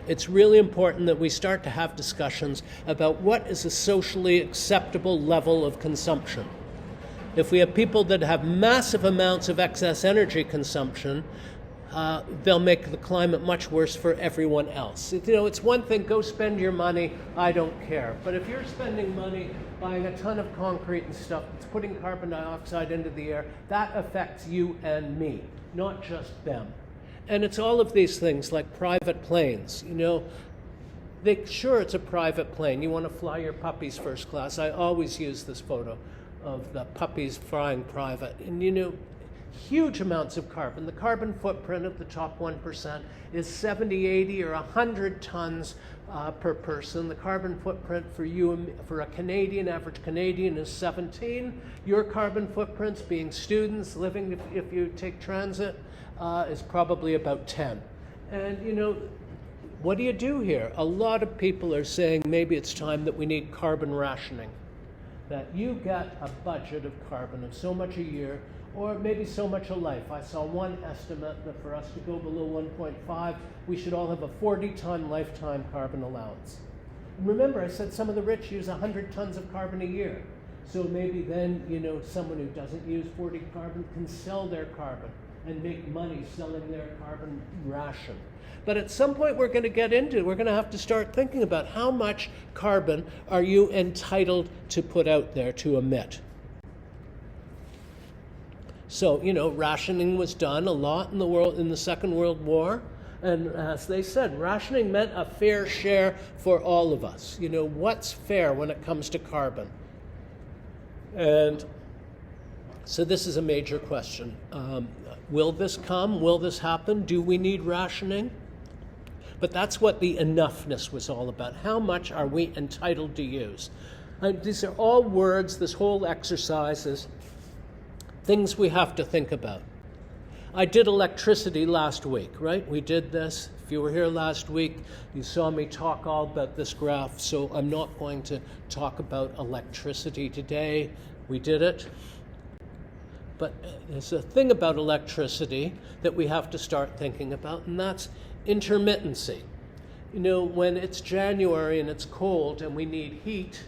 It's really important that we start to have discussions about what is a socially acceptable level of consumption. If we have people that have massive amounts of excess energy consumption, they'll make the climate much worse for everyone else. You know, it's one thing, go spend your money, I don't care. But if you're spending money buying a ton of concrete and stuff that's putting carbon dioxide into the air, that affects you and me, not just them. And it's all of these things like private planes. You know, sure, it's a private plane. You want to fly your puppies first class. I always use this photo of the puppies flying private. And you know, huge amounts of carbon. The carbon footprint of the top 1% is 70, 80, or 100 tons per person. The carbon footprint for you, for a Canadian, average Canadian, is 17. Your carbon footprints, being students, living if you take transit, is probably about 10. And you know, what do you do here? A lot of people are saying maybe it's time that we need carbon rationing. That you get a budget of carbon of so much a year, or maybe so much a life. I saw one estimate that for us to go below 1.5, we should all have a 40-ton lifetime carbon allowance. And remember, I said some of the rich use 100 tons of carbon a year. So maybe then, you know, someone who doesn't use 40 carbon can sell their carbon and make money selling their carbon ration. But at some point we're going to have to start thinking about how much carbon are you entitled to put out there to emit. So, you know, rationing was done a lot in the world in the Second World War. And as they said, rationing meant a fair share for all of us. You know, what's fair when it comes to carbon? And so this is a major question. Will this come? Will this happen? Do we need rationing? But that's what the enoughness was all about. How much are we entitled to use? These are all words, this whole exercise is things we have to think about. I did electricity last week, right? We did this. If you were here last week, you saw me talk all about this graph, so I'm not going to talk about electricity today. We did it. But there's a thing about electricity that we have to start thinking about, and that's intermittency. You know, when it's January and it's cold and we need heat,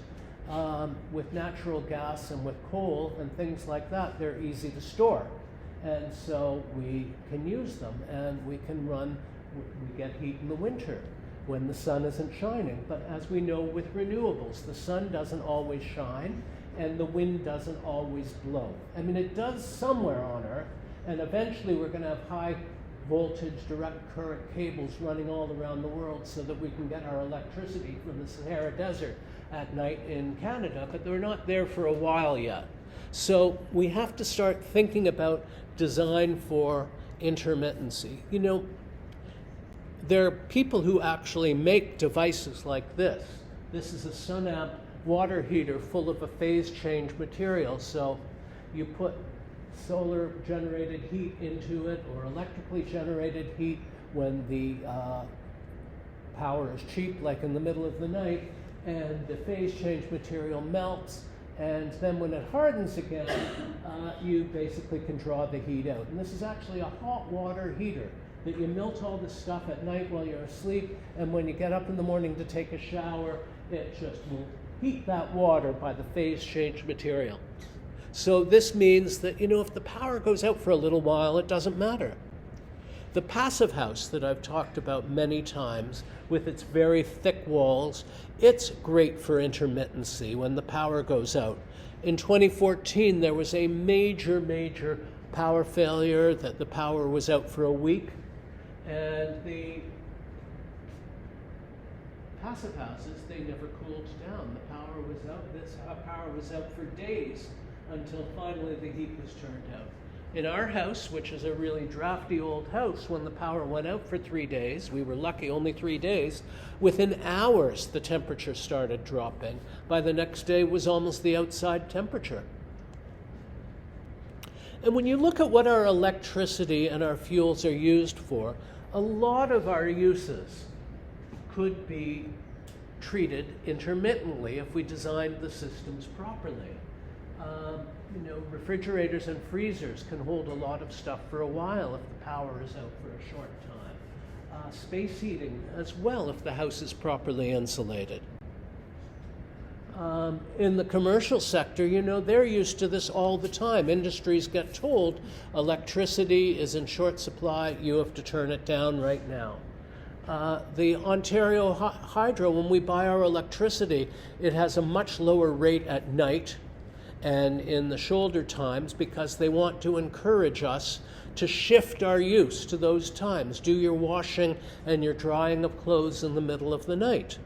with natural gas and with coal and things like that, they're easy to store. And so we can use them, and we get heat in the winter when the sun isn't shining. But as we know with renewables, the sun doesn't always shine and the wind doesn't always blow. I mean, it does somewhere on Earth, and eventually we're going to have high voltage direct current cables running all around the world so that we can get our electricity from the Sahara Desert at night in Canada, but they're not there for a while yet. So we have to start thinking about design for intermittency. You know, there are people who actually make devices like this. This is a SunAmp water heater full of a phase change material. So you put solar generated heat into it or electrically generated heat when the power is cheap, like in the middle of the night, and the phase change material melts, and then when it hardens again, you basically can draw the heat out. And this is actually a hot water heater that you melt all this stuff at night while you're asleep, and when you get up in the morning to take a shower, it just will heat that water by the phase change material. So this means that, if the power goes out for a little while, it doesn't matter. The passive house that I've talked about many times, with its very thick walls, it's great for intermittency when the power goes out. In 2014, there was a major power failure that the power was out for a week, and the passive houses, they never cooled down. The power was out. This power was out for days until finally the heat was turned out. In our house, which is a really drafty old house, when the power went out for 3 days, we were lucky, only 3 days, within hours the temperature started dropping. By the next day it was almost the outside temperature. And when you look at what our electricity and our fuels are used for, a lot of our uses could be treated intermittently if we designed the systems properly. Refrigerators and freezers can hold a lot of stuff for a while if the power is out for a short time. Space heating as well if the house is properly insulated. In the commercial sector, they're used to this all the time. Industries get told electricity is in short supply, you have to turn it down right now. The Ontario Hydro, when we buy our electricity, it has a much lower rate at night and in the shoulder times because they want to encourage us to shift our use to those times. Do your washing and your drying of clothes in the middle of the night.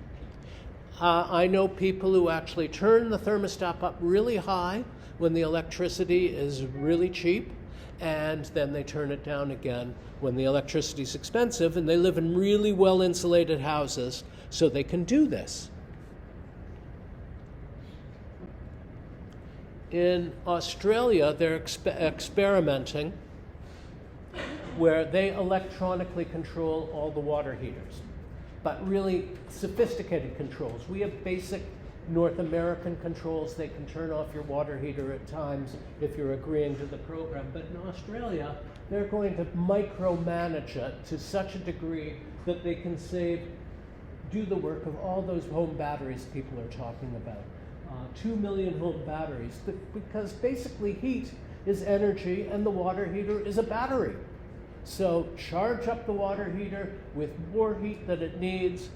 I know people who actually turn the thermostat up really high when the electricity is really cheap, and then they turn it down again when the electricity is expensive, and they live in really well-insulated houses, so they can do this. In Australia, they're experimenting where they electronically control all the water heaters, but really sophisticated controls. We have basic North American controls. They can turn off your water heater at times if you're agreeing to the program. But in Australia, they're going to micromanage it to such a degree that they can do the work of all those home batteries people are talking about. 2 million home batteries, because basically heat is energy and the water heater is a battery. So charge up the water heater with more heat than it needs.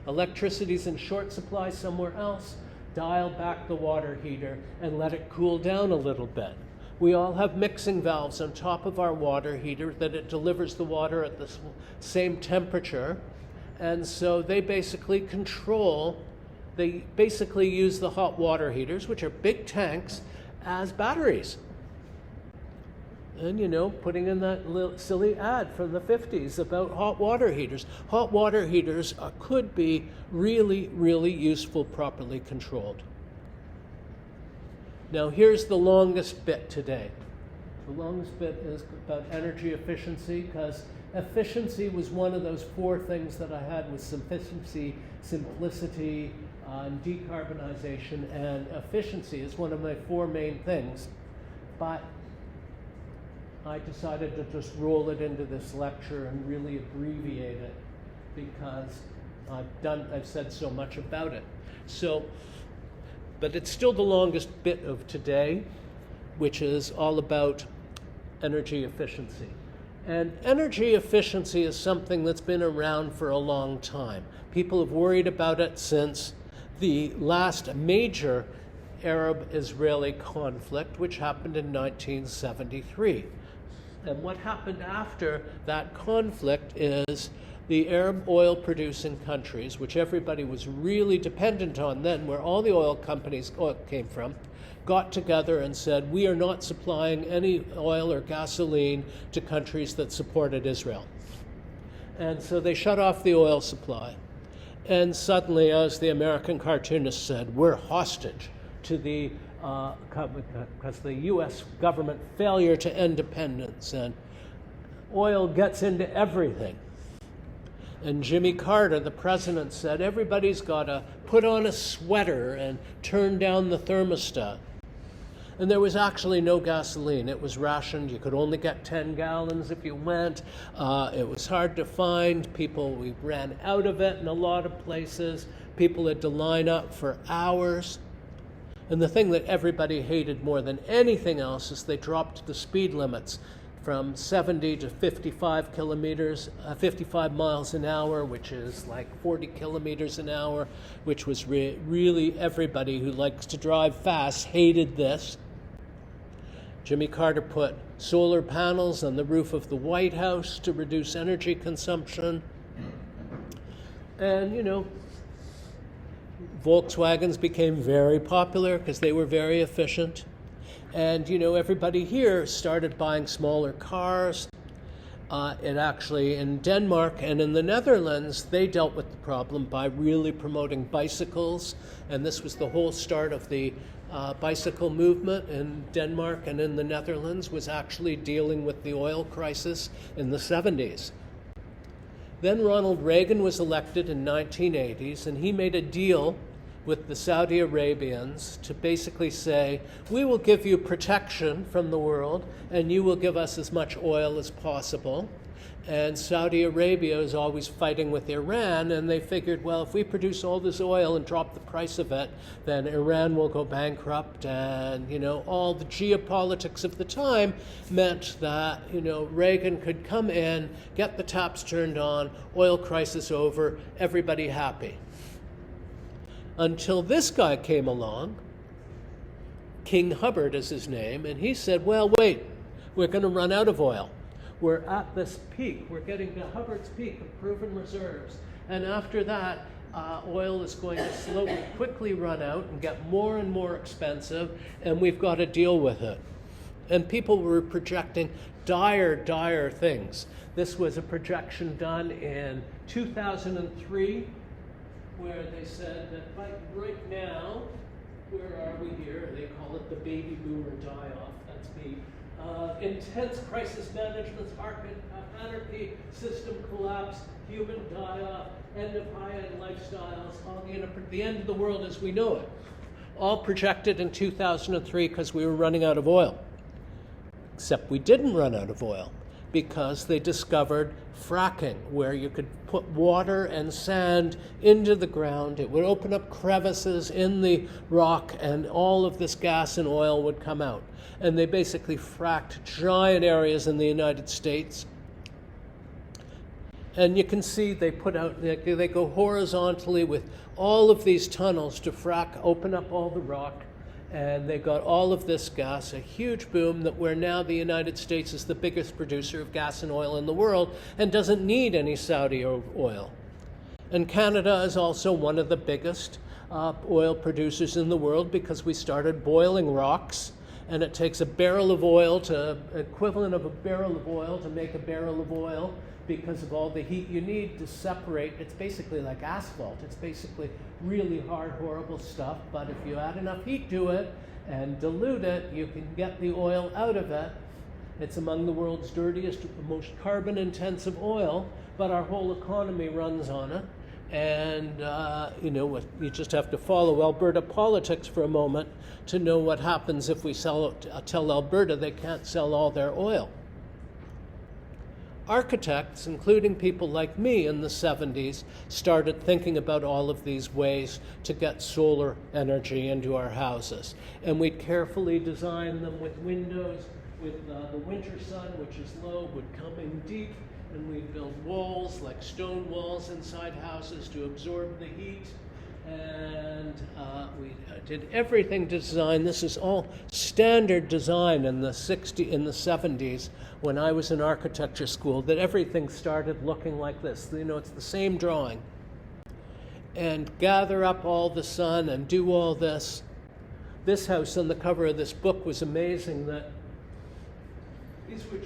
Electricity's in short supply somewhere else. Dial back the water heater and let it cool down a little bit. We all have mixing valves on top of our water heater that it delivers the water at the same temperature. And so they basically use the hot water heaters, which are big tanks, as batteries. And, putting in that little silly ad from the 50s about hot water heaters. Hot water heaters could be really, really useful, properly controlled. Now, here's the longest bit today. The longest bit is about energy efficiency, because efficiency was one of those 4 things that I had with simplicity, and decarbonization, and efficiency is one of my 4 main things. But I decided to just roll it into this lecture and really abbreviate it because I've said so much about it. But it's still the longest bit of today, which is all about energy efficiency. And energy efficiency is something that's been around for a long time. People have worried about it since the last major Arab-Israeli conflict, which happened in 1973. And what happened after that conflict is the Arab oil-producing countries, which everybody was really dependent on then, where all the oil companies came from, got together and said, we are not supplying any oil or gasoline to countries that supported Israel. And so they shut off the oil supply. And suddenly, as the American cartoonist said, we're hostage to the because the U.S. government failure to end dependence, and oil gets into everything. And Jimmy Carter, the president, said everybody's got to put on a sweater and turn down the thermostat. And there was actually no gasoline. It was rationed. You could only get 10 gallons if you went. It was hard to find. We ran out of it in a lot of places. People had to line up for hours. And the thing that everybody hated more than anything else is they dropped the speed limits from 70 to 55 miles an hour, which is like 40 kilometers an hour, which was really everybody who likes to drive fast hated this. Jimmy Carter put solar panels on the roof of the White House to reduce energy consumption. And, Volkswagens became very popular because they were very efficient. And, everybody here started buying smaller cars. In Denmark and in the Netherlands, they dealt with the problem by really promoting bicycles. And this was the whole start of the bicycle movement in Denmark and in the Netherlands, was actually dealing with the oil crisis in the 70s. Then Ronald Reagan was elected in 1980s, and he made a deal with the Saudi Arabians to basically say, we will give you protection from the world, and you will give us as much oil as possible. And Saudi Arabia is always fighting with Iran, and they figured, well, if we produce all this oil and drop the price of it, then Iran will go bankrupt. And, all the geopolitics of the time meant that, Reagan could come in, get the taps turned on, oil crisis over, everybody happy. Until this guy came along, King Hubbard is his name, and he said, well, wait, we're going to run out of oil. We're at this peak. We're getting to Hubbard's peak of proven reserves. And after that, oil is going to quickly run out and get more and more expensive, and we've got to deal with it. And people were projecting dire things. This was a projection done in 2003, where they said that right now, where are we here? They call it the baby boomer die-off. That's me. Intense crisis management, anarchy, system collapse, human die-off, end of high-end lifestyles, the end of the world as we know it. All projected in 2003 because we were running out of oil. Except we didn't run out of oil because they discovered fracking, where you could put water and sand into the ground. It would open up crevices in the rock, and all of this gas and oil would come out. And they basically fracked giant areas in the United States. And you can see they go horizontally with all of these tunnels to open up all the rock. And they got all of this gas, a huge boom where now the United States is the biggest producer of gas and oil in the world and doesn't need any Saudi oil. And Canada is also one of the biggest oil producers in the world because we started boiling rocks, and it takes equivalent of a barrel of oil to make a barrel of oil because of all the heat you need to separate. It's basically like asphalt. It's basically really hard, horrible stuff, but if you add enough heat to it and dilute it, you can get the oil out of it. It's among the world's dirtiest, most carbon-intensive oil, but our whole economy runs on it. And, you just have to follow Alberta politics for a moment to know what happens if we tell Alberta they can't sell all their oil. Architects, including people like me in the 70s, started thinking about all of these ways to get solar energy into our houses. And we'd carefully design them with windows, with the winter sun, which is low, would come in deep, and we'd build walls, like stone walls inside houses to absorb the heat. And we did everything to design. This is all standard design in the 70s when I was in architecture school, that everything started looking like this. It's the same drawing. And gather up all the sun and do all this. This house on the cover of this book was amazing, that these were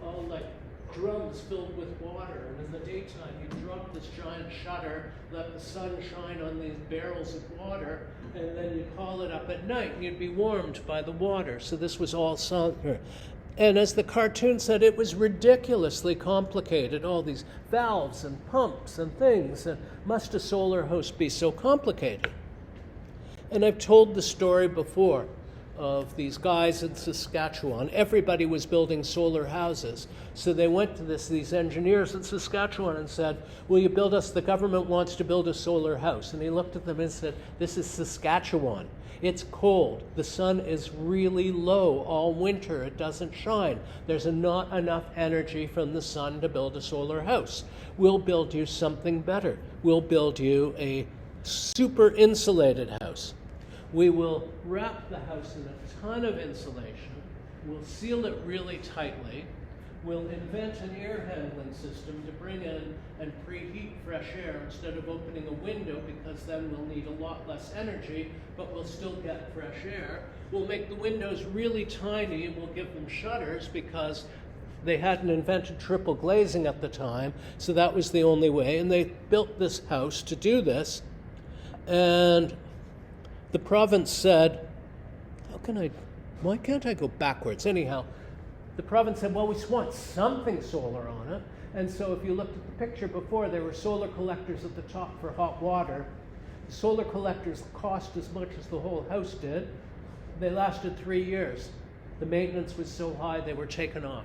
all like drums filled with water, and in the daytime you drop this giant shutter, let the sun shine on these barrels of water, and then you'd haul it up at night and you'd be warmed by the water. So this was all And as the cartoon said, it was ridiculously complicated, all these valves and pumps and things. And must a solar house be so complicated? And I've told the story before of these guys in Saskatchewan. Everybody was building solar houses. So they went to these engineers in Saskatchewan and said, will you build us, the government wants to build a solar house. And he looked at them and said, this is Saskatchewan. It's cold. The sun is really low all winter. It doesn't shine. There's not enough energy from the sun to build a solar house. We'll build you something better. We'll build you a super insulated house. We will wrap the house in a ton of insulation. We'll seal it really tightly. We'll invent an air handling system to bring in and preheat fresh air instead of opening a window, because then we'll need a lot less energy, but we'll still get fresh air. We'll make the windows really tiny and we'll give them shutters because they hadn't invented triple glazing at the time, so that was the only way. And they built this house to do this. And the province said, why can't I go backwards? Anyhow, the province said, well, we want something solar on it. And so if you looked at the picture before, there were solar collectors at the top for hot water. The solar collectors cost as much as the whole house did. They lasted 3 years. The maintenance was so high, they were taken off.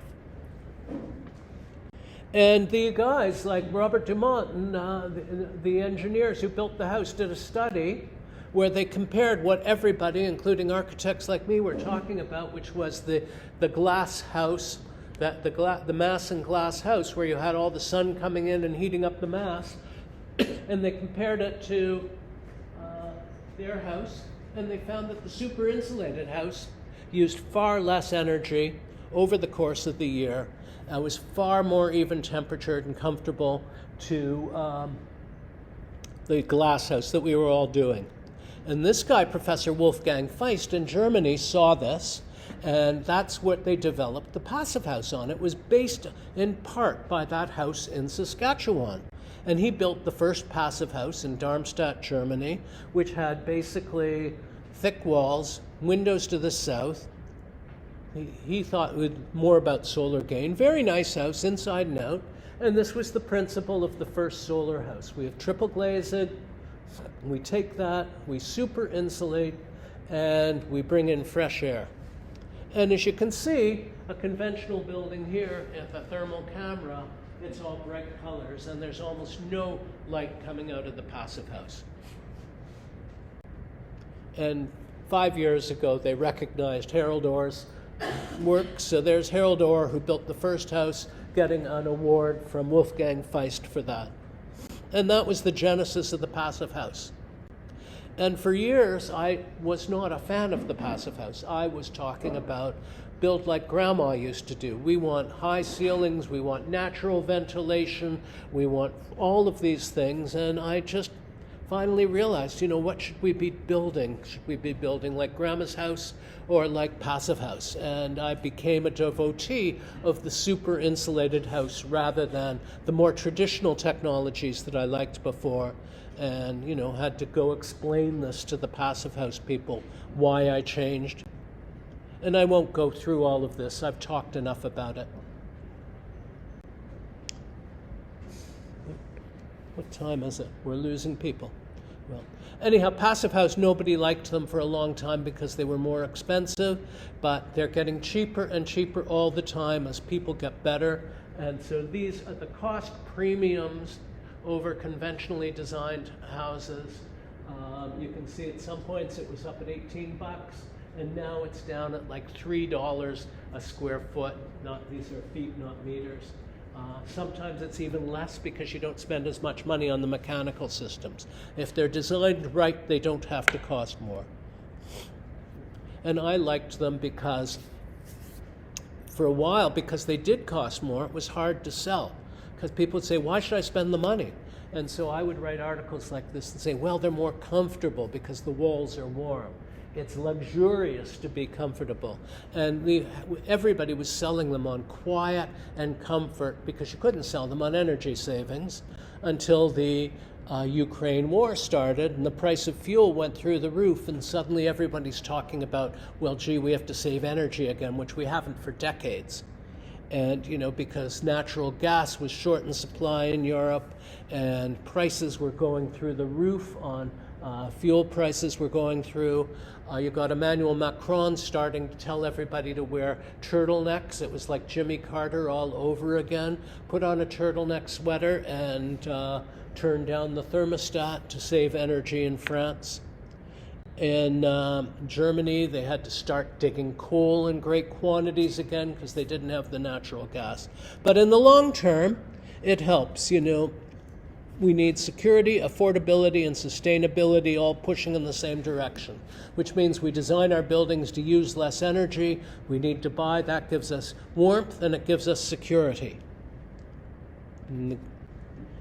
And the guys like Robert Dumont and the engineers who built the house did a study where they compared what everybody, including architects like me, were talking about, which was the glass house, the mass and glass house, where you had all the sun coming in and heating up the mass. And they compared it to their house, and they found that the super insulated house used far less energy over the course of the year, was far more even temperatured and comfortable to the glass house that we were all doing. And this guy, Professor Wolfgang Feist in Germany, saw this, and that's what they developed the passive house on. It was based in part by that house in Saskatchewan. And he built the first passive house in Darmstadt, Germany, which had basically thick walls, windows to the south. He thought more about solar gain. Very nice house, inside and out. And this was the principle of the first solar house. We have triple glazed. We take that, we super insulate, and we bring in fresh air. And as you can see, a conventional building here, with a thermal camera, it's all bright colors, and there's almost no light coming out of the passive house. And 5 years ago, they recognized Harold Orr's work. So there's Harold Orr, who built the first house, getting an award from Wolfgang Feist for that. And that was the genesis of the passive house. And for years, I was not a fan of the passive house. I was talking about build like Grandma used to do. We want high ceilings, we want natural ventilation, we want all of these things. And I just finally realized, what should we be building? Should we be building like Grandma's house or like passive house? And I became a devotee of the super insulated house rather than the more traditional technologies that I liked before. And, had to go explain this to the passive house people, why I changed. And I won't go through all of this. I've talked enough about it. What time is it? We're losing people. Well, anyhow, passive house, nobody liked them for a long time because they were more expensive, but they're getting cheaper and cheaper all the time as people get better. And so these are the cost premiums over conventionally designed houses. You can see at some points it was up at $18, and now it's down at like $3 a square foot. These are feet, not meters. Sometimes it's even less because you don't spend as much money on the mechanical systems. If they're designed right, they don't have to cost more. And I liked them because, for a while, because they did cost more, it was hard to sell. Because people would say, why should I spend the money? And so I would write articles like this and say, well, they're more comfortable because the walls are warm. It's luxurious to be comfortable. And everybody was selling them on quiet and comfort because you couldn't sell them on energy savings until the Ukraine war started, and the price of fuel went through the roof, and suddenly everybody's talking about, well, gee, we have to save energy again, which we haven't for decades. And, because natural gas was short in supply in Europe, and prices were going through the roof on fuel prices were going through. You got Emmanuel Macron starting to tell everybody to wear turtlenecks. It was like Jimmy Carter all over again. Put on a turtleneck sweater and turn down the thermostat to save energy in France. In Germany, they had to start digging coal in great quantities again because they didn't have the natural gas. But in the long term, it helps. We need security, affordability, and sustainability all pushing in the same direction, which means we design our buildings to use less energy. We need to buy. That gives us warmth, and it gives us security. And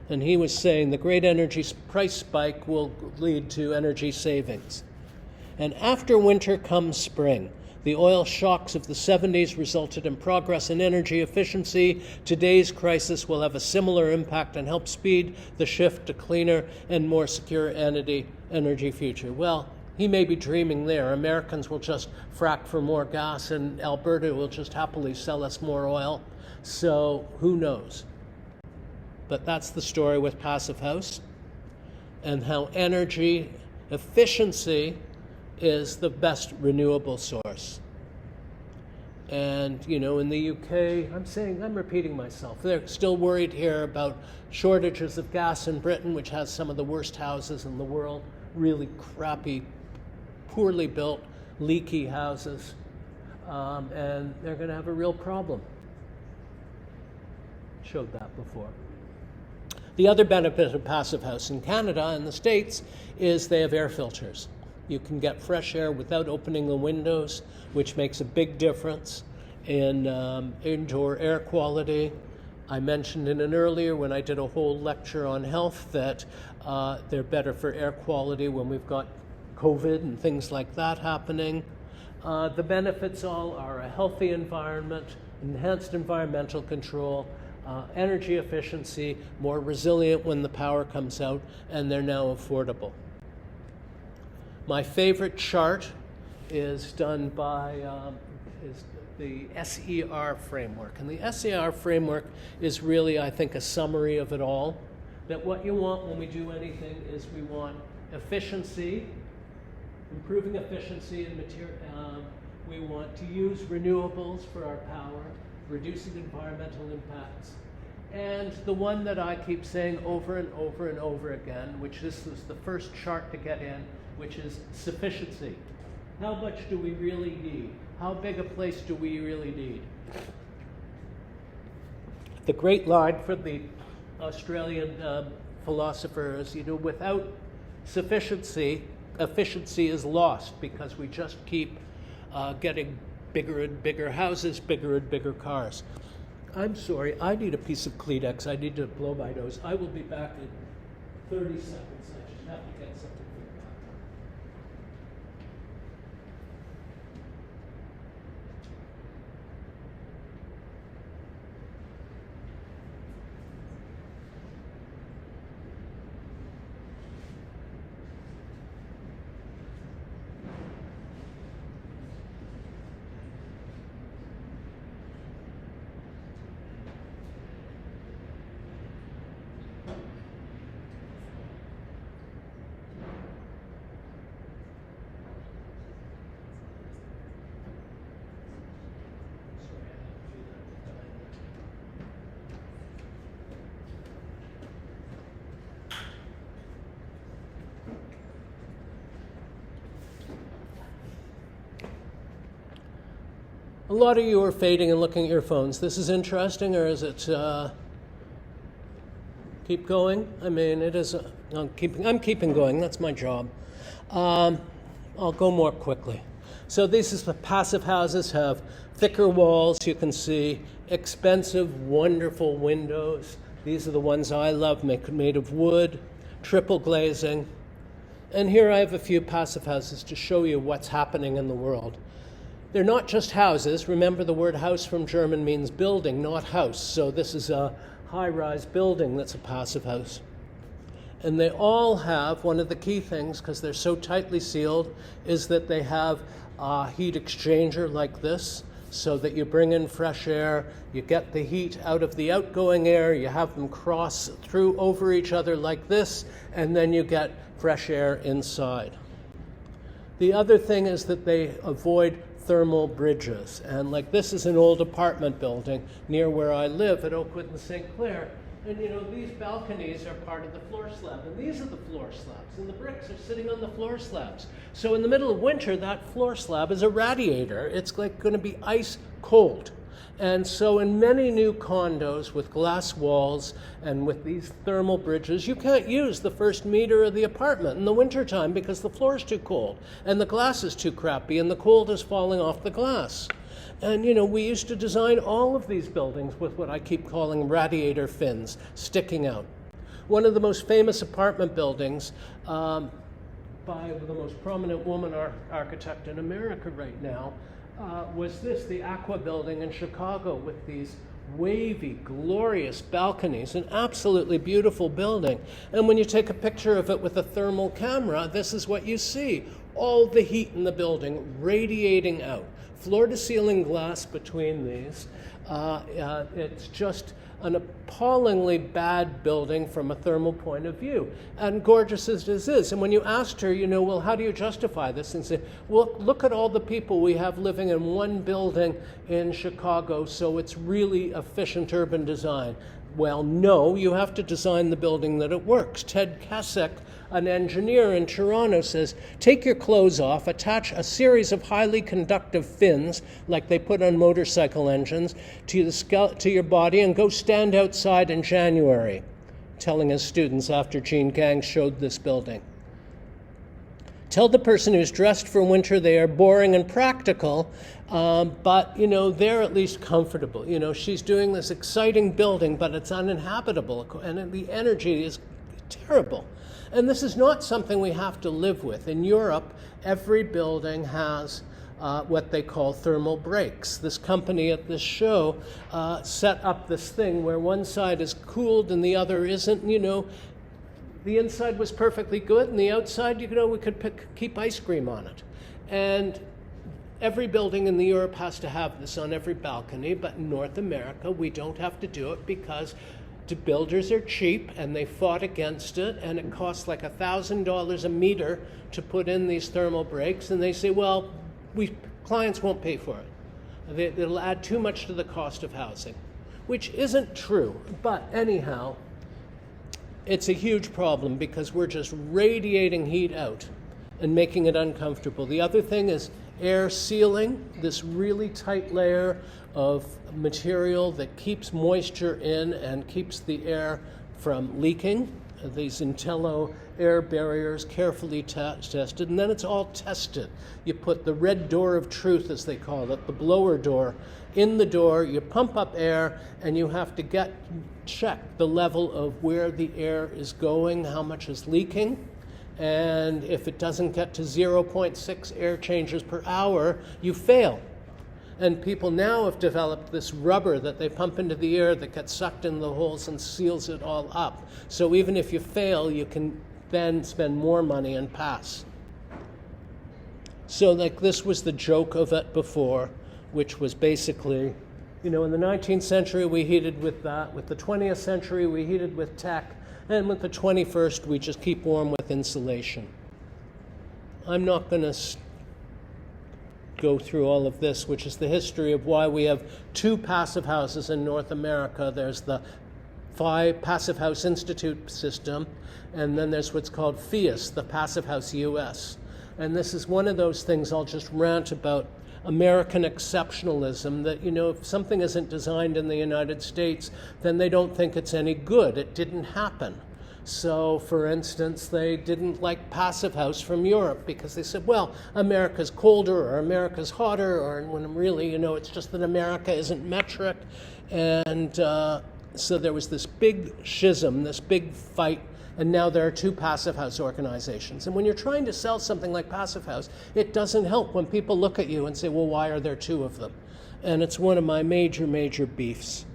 he was saying the great energy price spike will lead to energy savings. And after winter comes spring. The oil shocks of the 70s resulted in progress in energy efficiency. Today's crisis will have a similar impact and help speed the shift to cleaner and more secure energy future. Well, he may be dreaming there. Americans will just frack for more gas, and Alberta will just happily sell us more oil. So who knows? But that's the story with Passive House, and how energy efficiency is the best renewable source. And, in the UK, I'm repeating myself, they're still worried here about shortages of gas in Britain, which has some of the worst houses in the world, really crappy, poorly built, leaky houses, and they're going to have a real problem. Showed that before. The other benefit of Passive House in Canada and the States is they have air filters. You can get fresh air without opening the windows, which makes a big difference in indoor air quality. I mentioned in an earlier, when I did a whole lecture on health, that they're better for air quality when we've got COVID and things like that happening. The benefits all are a healthy environment, enhanced environmental control, energy efficiency, more resilient when the power comes out, and they're now affordable. My favorite chart is done by is the SER framework. And the SER framework is really, I think, a summary of it all. That what you want when we do anything is we want efficiency, improving efficiency in material. We want to use renewables for our power, reducing environmental impacts. And the one that I keep saying over and over and over again, which this was the first chart to get in, which is sufficiency. How much do we really need? How big a place do we really need? The great line from the Australian philosopher is, without sufficiency, efficiency is lost because we just keep getting bigger and bigger houses, bigger and bigger cars. I'm sorry, I need a piece of Kleenex. I need to blow my nose. I will be back in 30 seconds. I just have to get something. A lot of you are fading and looking at your phones. This is interesting, or is it keep going? I mean, it is. I'm keeping going. That's my job. I'll go more quickly. So these is the passive houses have thicker walls. You can see expensive, wonderful windows. These are the ones I love, made of wood, triple glazing. And here I have a few passive houses to show you what's happening in the world. They're not just houses. Remember, the word house from German means building, not house. So this is a high-rise building that's a passive house. And they all have, one of the key things, because they're so tightly sealed, is that they have a heat exchanger like this, so that you bring in fresh air, you get the heat out of the outgoing air, you have them cross through over each other like this, and then you get fresh air inside. The other thing is that they avoid thermal bridges. And like this is an old apartment building near where I live at Oakwood and St. Clair. And you know, these balconies are part of the floor slab, and these are the floor slabs, and the bricks are sitting on the floor slabs. So in the middle of winter, that floor slab is a radiator. It's like going to be ice cold. And so in many new condos with glass walls and with these thermal bridges, you can't use the first meter of the apartment in the wintertime because the floor is too cold, and the glass is too crappy, and the cold is falling off the glass. And, you know, we used to design all of these buildings with what I keep calling radiator fins sticking out. One of the most famous apartment buildings by the most prominent woman architect in America right now was this, the Aqua building in Chicago, with these wavy, glorious balconies, an absolutely beautiful building. And when you take a picture of it with a thermal camera, this is what you see. All the heat in the building radiating out. Floor-to-ceiling glass between these. It's just an appallingly bad building from a thermal point of view, and gorgeous as this is. And when you asked her, you know, well, how do you justify this? And say, well, look at all the people we have living in one building in Chicago, so it's really efficient urban design. Well, no, you have to design the building that it works. Ted Kasek, an engineer in Toronto, says, take your clothes off, attach a series of highly conductive fins, like they put on motorcycle engines, to your body, and go stand outside in January, telling his students after Gene Gang showed this building. Tell the person who's dressed for winter they are boring and practical, but, you know, they're at least comfortable. You know, she's doing this exciting building, but it's uninhabitable, and the energy is terrible. And this is not something we have to live with. In Europe, every building has what they call thermal breaks. This company at this show set up this thing where one side is cooled and the other isn't. You know, the inside was perfectly good, and the outside, you know, we could keep ice cream on it. And every building in Europe has to have this on every balcony, but in North America, we don't have to do it because the builders are cheap, and they fought against it, and it costs like $1,000 a meter to put in these thermal breaks, and they say, well, clients won't pay for it. It'll add too much to the cost of housing, which isn't true. But anyhow, it's a huge problem because we're just radiating heat out and making it uncomfortable. The other thing is air sealing, this really tight layer of material that keeps moisture in and keeps the air from leaking. These Intello air barriers carefully tested, and then it's all tested. You put the red door of truth, as they call it, the blower door, in the door, you pump up air, and you have to check the level of where the air is going, how much is leaking, and if it doesn't get to 0.6 air changes per hour, you fail. And people now have developed this rubber that they pump into the air that gets sucked in the holes and seals it all up. So even if you fail, you can then spend more money and pass. So like this was the joke of it before, which was basically, you know, in the 19th century we heated with that, with the 20th century we heated with tech, and with the 21st we just keep warm with insulation. I'm not going to go through all of this, which is the history of why we have two passive houses in North America. There's the PHI Passive House Institute system, and then there's what's called PHIUS, the Passive House US. And this is one of those things I'll just rant about, American exceptionalism, that, you know, if something isn't designed in the United States, then they don't think it's any good. It didn't happen. So, for instance, they didn't like Passive House from Europe because they said, well, America's colder or America's hotter, or when really, you know, it's just that America isn't metric. And so there was this big schism, this big fight, and now there are two Passive House organizations. And when you're trying to sell something like Passive House, it doesn't help when people look at you and say, well, why are there two of them? And it's one of my major, major beefs.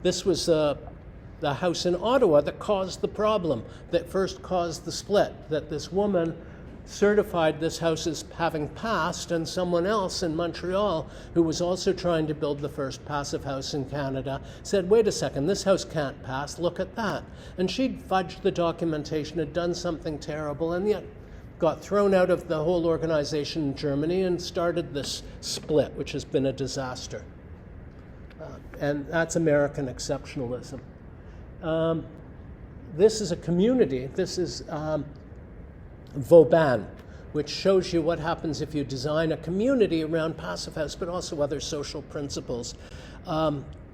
This was the house in Ottawa that caused the problem, that first caused the split, that this woman certified this house as having passed, and someone else in Montreal, who was also trying to build the first passive house in Canada, said, wait a second, this house can't pass, look at that. And she'd fudged the documentation, had done something terrible, and yet got thrown out of the whole organization in Germany and started this split, which has been a disaster. And that's American exceptionalism. This is a community. This is Vauban, which shows you what happens if you design a community around passive house, but also other social principles.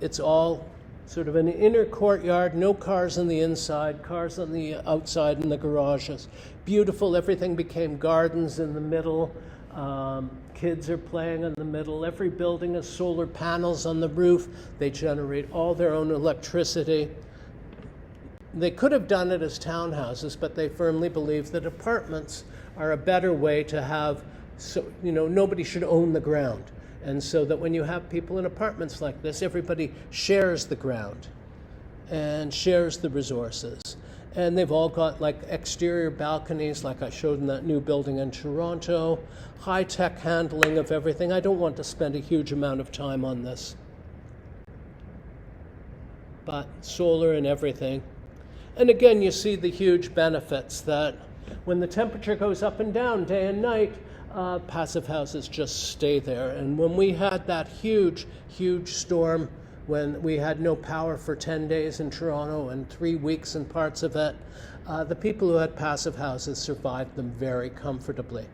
It's all sort of an inner courtyard, no cars on the inside, cars on the outside in the garages. Beautiful, everything became gardens in the middle. Kids are playing in the middle. Every building has solar panels on the roof. They generate all their own electricity. They could have done it as townhouses, but they firmly believe that apartments are a better way to have, so nobody should own the ground. And so that when you have people in apartments like this, everybody shares the ground and shares the resources. And they've all got like exterior balconies, like I showed in that new building in Toronto, high-tech handling of everything. I don't want to spend a huge amount of time on this. But solar and everything. And again, you see the huge benefits that when the temperature goes up and down day and night, passive houses just stay there. And when we had that huge, huge storm, when we had no power for 10 days in Toronto and 3 weeks in parts of it, the people who had passive houses survived them very comfortably.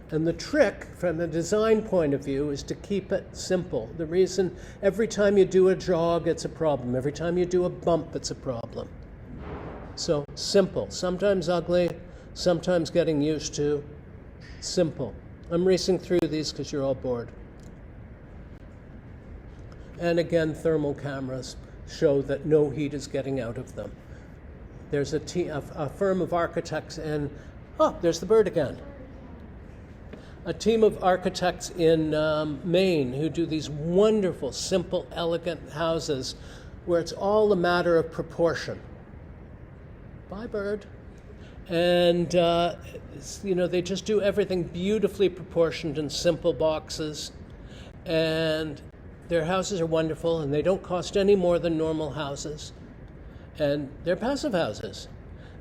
And the trick from the design point of view is to keep it simple. The reason every time you do a jog, it's a problem. Every time you do a bump, it's a problem. So simple, sometimes ugly, sometimes getting used to, simple. I'm racing through these because you're all bored. And again, thermal cameras show that no heat is getting out of them. There's a firm of architects in, there's the bird again. A team of architects in Maine who do these wonderful, simple, elegant houses where it's all a matter of proportion. Bye, bird. And, they just do everything beautifully proportioned in simple boxes. And their houses are wonderful, and they don't cost any more than normal houses. And they're passive houses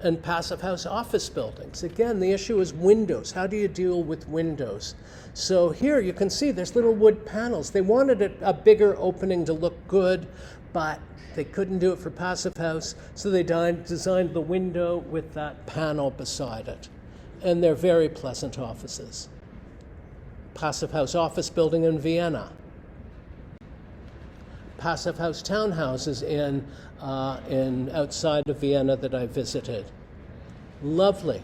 and passive house office buildings. Again, the issue is windows. How do you deal with windows? So here you can see there's little wood panels. They wanted a bigger opening to look good, but they couldn't do it for passive house, so they designed the window with that panel beside it. And they're very pleasant offices. Passive house office building in Vienna. Passive house townhouses in outside of Vienna that I visited. Lovely.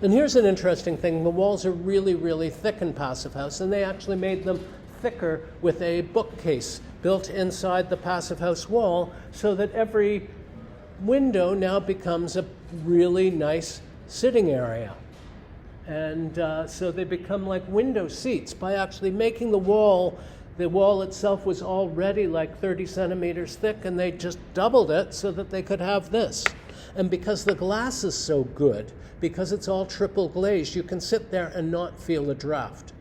And here's an interesting thing. The walls are really, really thick in passive house, and they actually made them thicker with a bookcase built inside the passive house wall so that every window now becomes a really nice sitting area. And so they become like window seats by actually making the wall itself was already like 30 centimeters thick, and they just doubled it so that they could have this. And because the glass is so good, because it's all triple glazed, you can sit there and not feel a draft.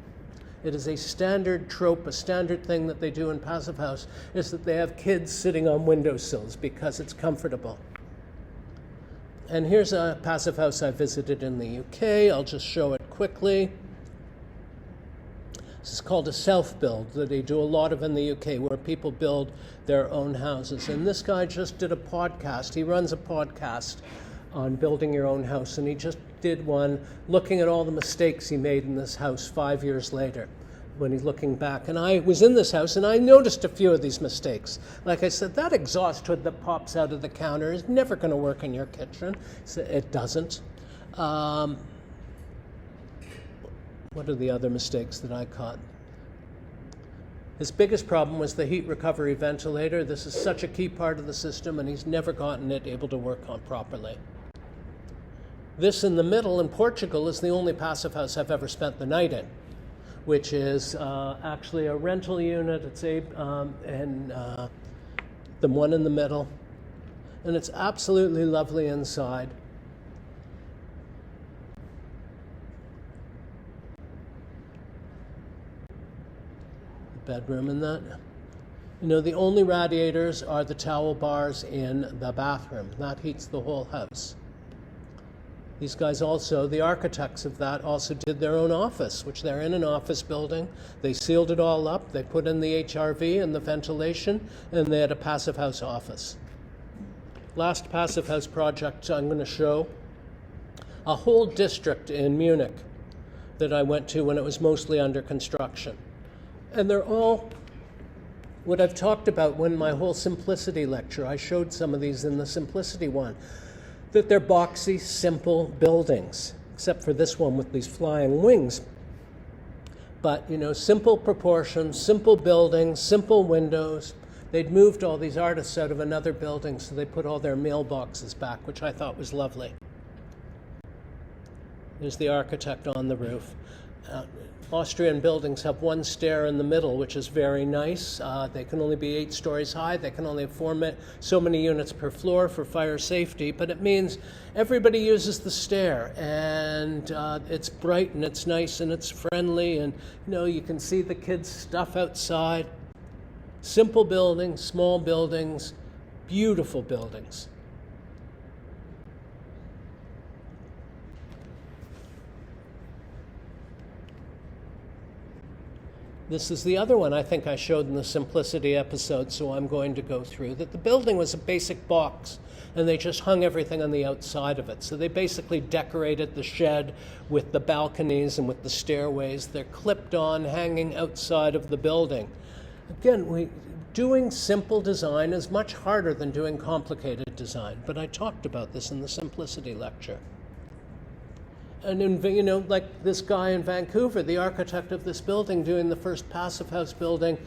It is a standard trope, a standard thing that they do in passive house, is that they have kids sitting on windowsills because it's comfortable. And here's a passive house I visited in the UK. I'll just show it quickly. This is called a self-build that they do a lot of in the UK, where people build their own houses. And this guy just did a podcast. He runs a podcast on building your own house, and he just did one looking at all the mistakes he made in this house 5 years later when he's looking back. And I was in this house, and I noticed a few of these mistakes. Like I said, that exhaust hood that pops out of the counter is never going to work in your kitchen. So it doesn't. What are the other mistakes that I caught? His biggest problem was the heat recovery ventilator. This is such a key part of the system, and he's never gotten it able to work on properly. This in the middle in Portugal is the only passive house I've ever spent the night in, which is actually a rental unit. It's and the one in the middle. And it's absolutely lovely inside. Bedroom in that. You know, the only radiators are the towel bars in the bathroom. That heats the whole house. These guys also, the architects of that, also did their own office, which they're in an office building. They sealed it all up. They put in the HRV and the ventilation, and they had a passive house office. Last passive house project I'm going to show, a whole district in Munich that I went to when it was mostly under construction. And they're all what I've talked about when my whole simplicity lecture. I showed some of these in the simplicity one, that they're boxy, simple buildings, except for this one with these flying wings. But, you know, simple proportions, simple buildings, simple windows. They'd moved all these artists out of another building, so they put all their mailboxes back, which I thought was lovely. There's the architect on the roof. Austrian buildings have one stair in the middle, which is very nice. They can only be 8 stories high. They can only have so many units per floor for fire safety, but it means everybody uses the stair, and it's bright and it's nice and it's friendly, and you know, you can see the kids' stuff outside. Simple buildings, small buildings, beautiful buildings. This is the other one I think I showed in the simplicity episode, so I'm going to go through, that the building was a basic box, and they just hung everything on the outside of it. So they basically decorated the shed with the balconies and with the stairways. They're clipped on, hanging outside of the building. Again, doing simple design is much harder than doing complicated design, but I talked about this in the simplicity lecture. And you know, like this guy in Vancouver, the architect of this building doing the first passive house building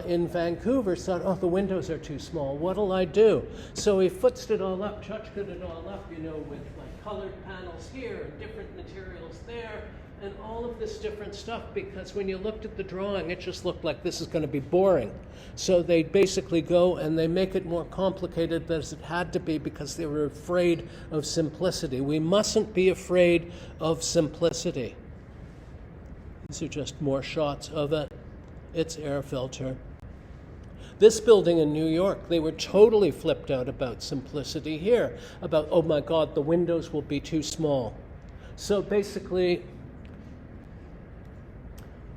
in Vancouver, thought, oh, the windows are too small. What'll I do? So he footsed it all up, tchotchked it all up, you know, with like colored panels here and different materials there, and all of this different stuff, because when you looked at the drawing, it just looked like this is going to be boring. So they basically go and they make it more complicated than it had to be, because they were afraid of simplicity. We mustn't be afraid of simplicity. These are just more shots of it. Its air filter. This building in New York, they were totally flipped out about simplicity here, about, oh my God, the windows will be too small. So basically,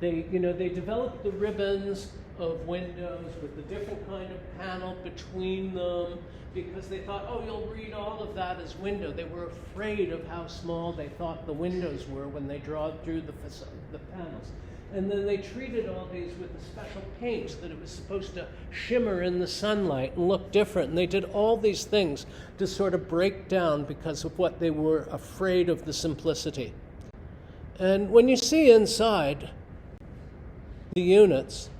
they developed the ribbons of windows with the different kind of panel between them, because they thought, oh, you'll read all of that as window. They were afraid of how small they thought the windows were when they drew the panels. And then they treated all these with a special paint that it was supposed to shimmer in the sunlight and look different. And they did all these things to sort of break down because of what they were afraid of, the simplicity. And when you see inside the units,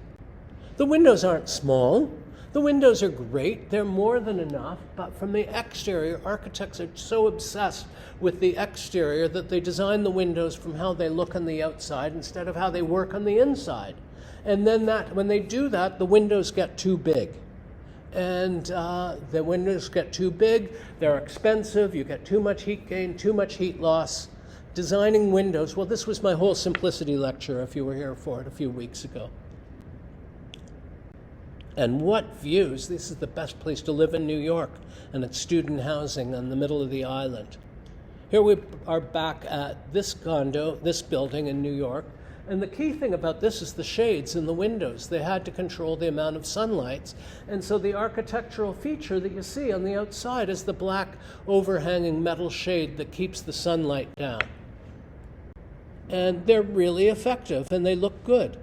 the windows aren't small. The windows are great. They're more than enough. But from the exterior, architects are so obsessed with the exterior that they design the windows from how they look on the outside instead of how they work on the inside. And then when they do that, the windows get too big. And the windows get too big. They're expensive. You get too much heat gain, too much heat loss. Designing windows, well, this was my whole simplicity lecture if you were here for it a few weeks ago. And what views! This is the best place to live in New York, and it's student housing in the middle of the island. Here we are back at this condo, this building in New York, and the key thing about this is the shades in the windows. They had to control the amount of sunlight, and so the architectural feature that you see on the outside is the black overhanging metal shade that keeps the sunlight down. And they're really effective, and they look good.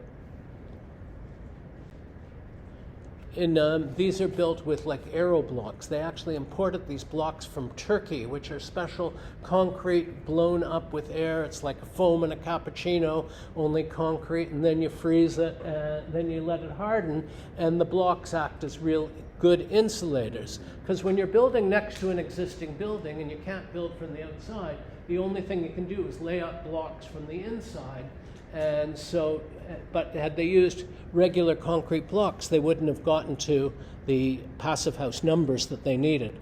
These are built with like aero blocks. They actually imported these blocks from Turkey, which are special concrete blown up with air. It's like a foam in a cappuccino, only concrete, and then you freeze it, and then you let it harden, and the blocks act as real good insulators. Because when you're building next to an existing building and you can't build from the outside, the only thing you can do is lay out blocks from the inside, And so, but had they used regular concrete blocks, they wouldn't have gotten to the passive house numbers that they needed.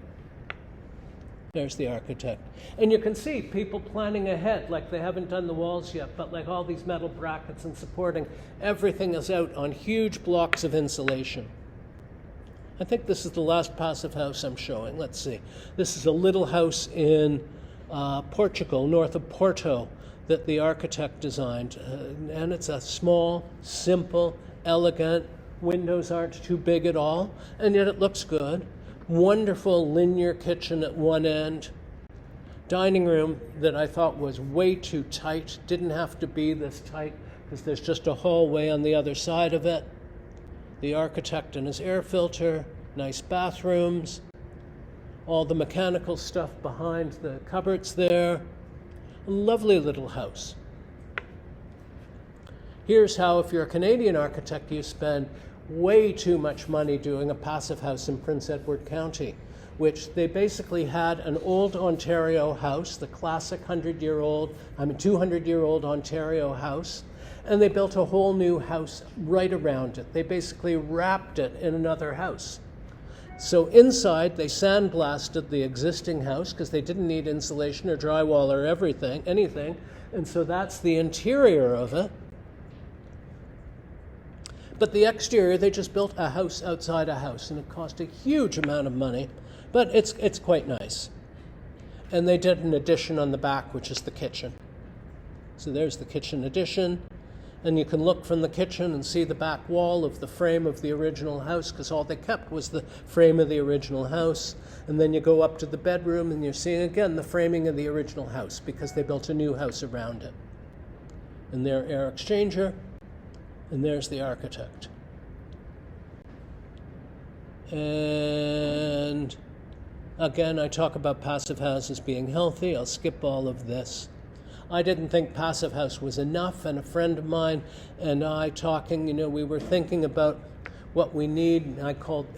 There's the architect. And you can see people planning ahead, like they haven't done the walls yet, but like all these metal brackets and supporting, everything is out on huge blocks of insulation. I think this is the last passive house I'm showing. Let's see. This is a little house in Portugal, north of Porto, that the architect designed. And it's a small, simple, elegant, windows aren't too big at all, and yet it looks good. Wonderful linear kitchen at one end. Dining room that I thought was way too tight. Didn't have to be this tight because there's just a hallway on the other side of it. The architect and his air filter. Nice bathrooms. All the mechanical stuff behind the cupboards there. A lovely little house. Here's how, if you're a Canadian architect, you spend way too much money doing a passive house in Prince Edward County, which they basically had an old Ontario house, the classic 200-year-old Ontario house, and they built a whole new house right around it. They basically wrapped it in another house. So inside, they sandblasted the existing house because they didn't need insulation or drywall or anything, and so that's the interior of it. But the exterior, they just built a house outside a house, and it cost a huge amount of money, but it's quite nice. And they did an addition on the back, which is the kitchen. So there's the kitchen addition, and you can look from the kitchen and see the back wall of the frame of the original house, because all they kept was the frame of the original house. And then you go up to the bedroom, and you're seeing again the framing of the original house, because they built a new house around it. And their air exchanger. And there's the architect. And again, I talk about passive houses being healthy. I'll skip all of this. I didn't think passive house was enough, and a friend of mine and I talking, we were thinking about what we need.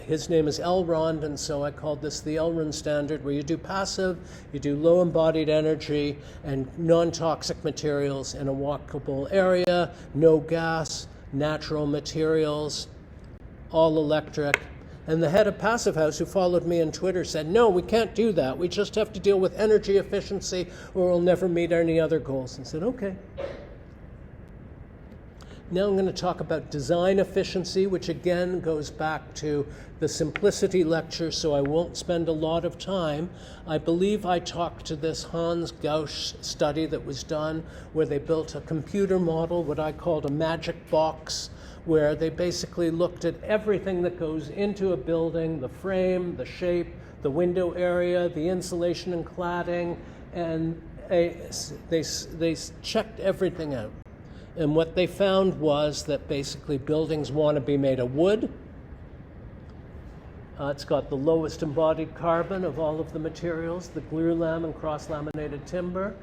His name is Elrond, and so I called this the Elrond standard, where you do passive, you do low embodied energy and non-toxic materials in a walkable area, no gas, natural materials, all electric. And the head of Passive House, who followed me on Twitter, said, no, we can't do that. We just have to deal with energy efficiency or we'll never meet any other goals. And I said, okay. Now I'm going to talk about design efficiency, which again goes back to the simplicity lecture, so I won't spend a lot of time. I believe I talked to this Hans Gauss study that was done where they built a computer model, what I called a magic box, where they basically looked at everything that goes into a building, the frame, the shape, the window area, the insulation and cladding, and they checked everything out. And what they found was that basically buildings want to be made of wood. It's got the lowest embodied carbon of all of the materials, the glue-lam and cross-laminated timber.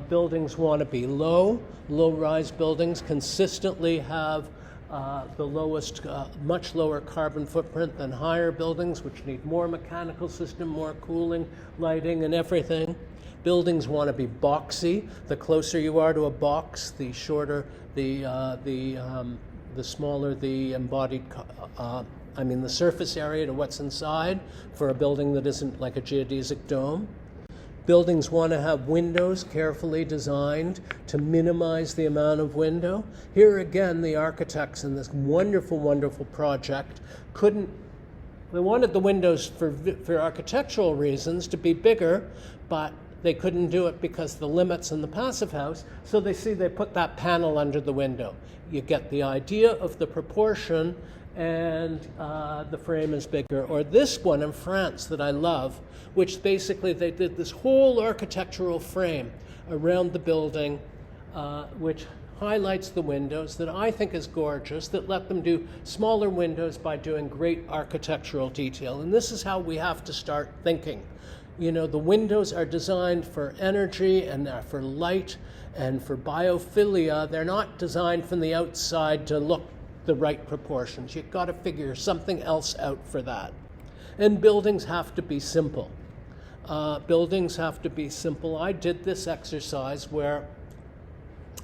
Buildings want to be low-rise buildings consistently have the lowest, much lower carbon footprint than higher buildings, which need more mechanical system, more cooling, lighting, and everything. Buildings want to be boxy. The closer you are to a box, the shorter the smaller the embodied, the surface area to what's inside for a building that isn't like a geodesic dome. Buildings want to have windows carefully designed to minimize the amount of window. Here again, the architects in this wonderful, wonderful project they wanted the windows for architectural reasons to be bigger, but they couldn't do it because the limits in the passive house, so they put that panel under the window. You get the idea of the proportion, and the frame is bigger. Or this one in France that I love, which basically they did this whole architectural frame around the building, which highlights the windows, that I think is gorgeous, that let them do smaller windows by doing great architectural detail. And this is how we have to start thinking. The windows are designed for energy and for light and for biophilia. They're not designed from the outside to look the right proportions. You've got to figure something else out for that. And buildings have to be simple. I did this exercise where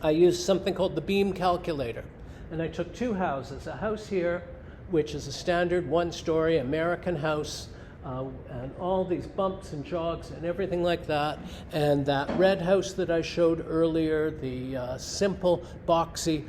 I used something called the beam calculator. And I took two houses, a house here, which is a standard one-story American house, and all these bumps and jogs and everything like that, and that red house that I showed earlier, the simple, boxy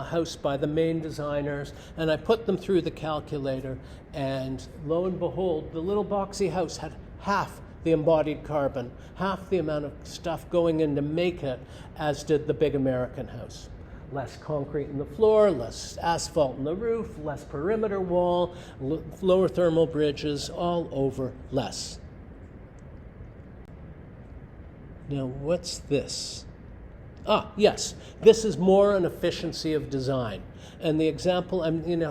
house by the main designers, and I put them through the calculator, and lo and behold, the little boxy house had half the embodied carbon, half the amount of stuff going in to make it, as did the big American house. Less concrete in the floor, less asphalt in the roof, less perimeter wall, lower thermal bridges, all over less. Now, what's this? Yes, this is more an efficiency of design. And the example,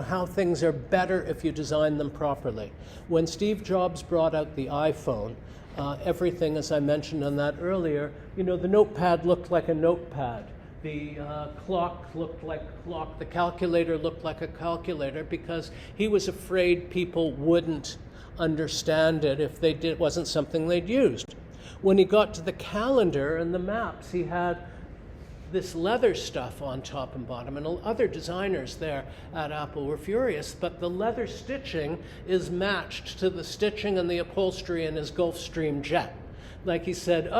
how things are better if you design them properly. When Steve Jobs brought out the iPhone, everything, as I mentioned on that earlier, the notepad looked like a notepad. The clock looked like a clock. The calculator looked like a calculator because he was afraid people wouldn't understand it if it wasn't something they'd used. When he got to the calendar and the maps, he had this leather stuff on top and bottom, and other designers there at Apple were furious, but the leather stitching is matched to the stitching and the upholstery in his Gulfstream jet. Like he said,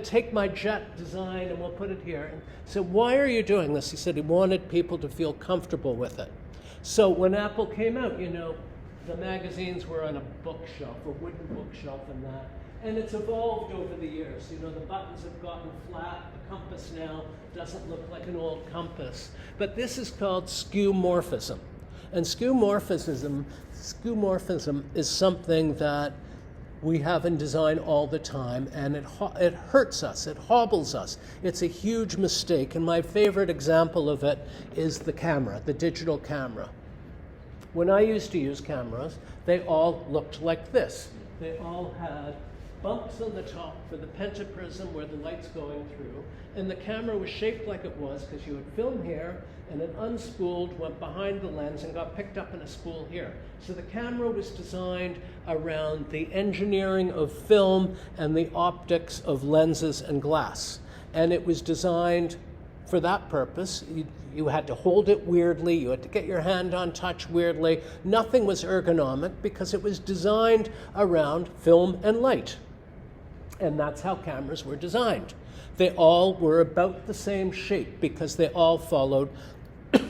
take my jet design and we'll put it here. And so why are you doing this? He said he wanted people to feel comfortable with it. So when Apple came out, the magazines were on a bookshelf, a wooden bookshelf and that. And it's evolved over the years. The buttons have gotten flat. The compass now doesn't look like an old compass. But this is called skeuomorphism. And skeuomorphism is something that we have in design all the time, and it hurts us, it hobbles us. It's a huge mistake, and my favorite example of it is the camera, the digital camera. When I used to use cameras, they all looked like this. They all had bumps on the top for the pentaprism where the light's going through, and the camera was shaped like it was because you would film here, and it unspooled, went behind the lens, and got picked up in a spool here. So the camera was designed around the engineering of film and the optics of lenses and glass. And it was designed for that purpose. You had to hold it weirdly, you had to get your hand on touch weirdly. Nothing was ergonomic because it was designed around film and light. And that's how cameras were designed. They all were about the same shape because they all followed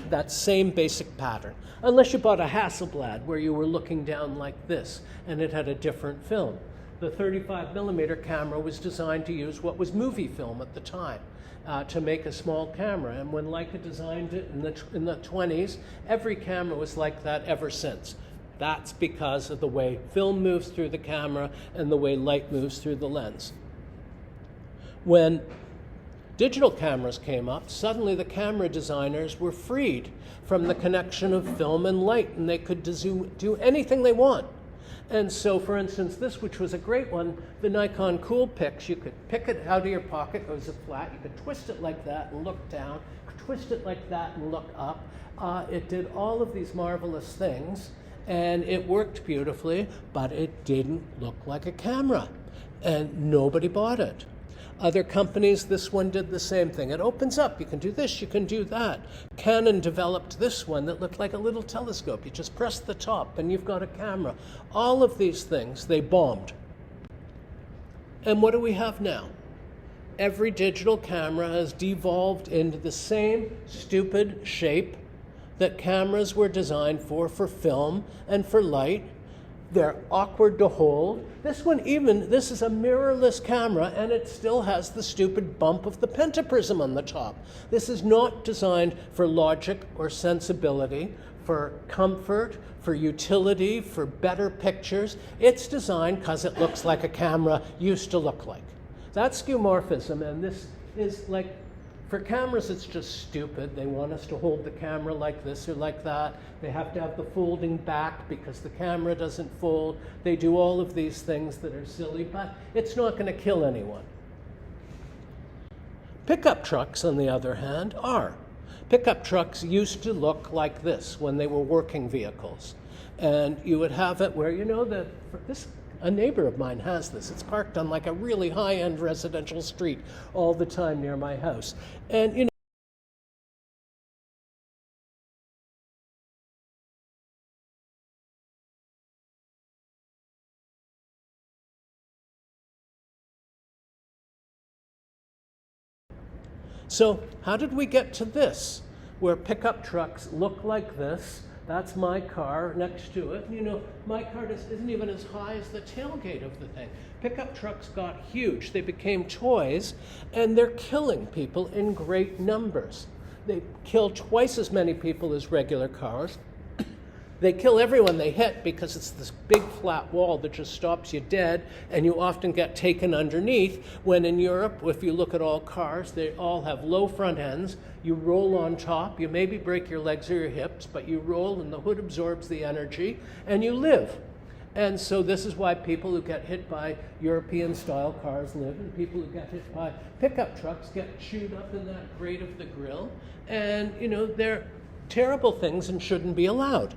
that same basic pattern. Unless you bought a Hasselblad where you were looking down like this and it had a different film. The 35mm camera was designed to use what was movie film at the time, to make a small camera. And when Leica designed it in the 20s, every camera was like that ever since. That's because of the way film moves through the camera and the way light moves through the lens. When digital cameras came up, suddenly the camera designers were freed from the connection of film and light, and they could do anything they want. And so, for instance, this, which was a great one, the Nikon Coolpix, you could pick it out of your pocket, it was a flat, you could twist it like that and look down, twist it like that and look up. It did all of these marvelous things, and it worked beautifully, but it didn't look like a camera, and nobody bought it. Other companies, this one did the same thing. It opens up, you can do this, you can do that. Canon developed this one that looked like a little telescope. You just press the top and you've got a camera. All of these things, they bombed. And what do we have now? Every digital camera has devolved into the same stupid shape that cameras were designed for film and for light. They're awkward to hold. This one this is a mirrorless camera, and it still has the stupid bump of the pentaprism on the top. This is not designed for logic or sensibility, for comfort, for utility, for better pictures. It's designed because it looks like a camera used to look like. That's skeuomorphism, and this is like, for cameras, it's just stupid. They want us to hold the camera like this or like that. They have to have the folding back because the camera doesn't fold. They do all of these things that are silly, but it's not going to kill anyone. Pickup trucks, on the other hand, are. Pickup trucks used to look like this when they were working vehicles. And you would have it where, a neighbor of mine has this. It's parked on like a really high-end residential street all the time near my house. And So how did we get to this, where pickup trucks look like this? That's my car next to it. You know, my car isn't even as high as the tailgate of the thing. Pickup trucks got huge. They became toys, and they're killing people in great numbers. They kill twice as many people as regular cars. They kill everyone they hit because it's this big flat wall that just stops you dead, and you often get taken underneath. When in Europe, if you look at all cars, they all have low front ends. You roll on top. You maybe break your legs or your hips, but you roll and the hood absorbs the energy, and you live. And so this is why people who get hit by European-style cars live, and people who get hit by pickup trucks get chewed up in that grate of the grill. And, you know, they're terrible things and shouldn't be allowed.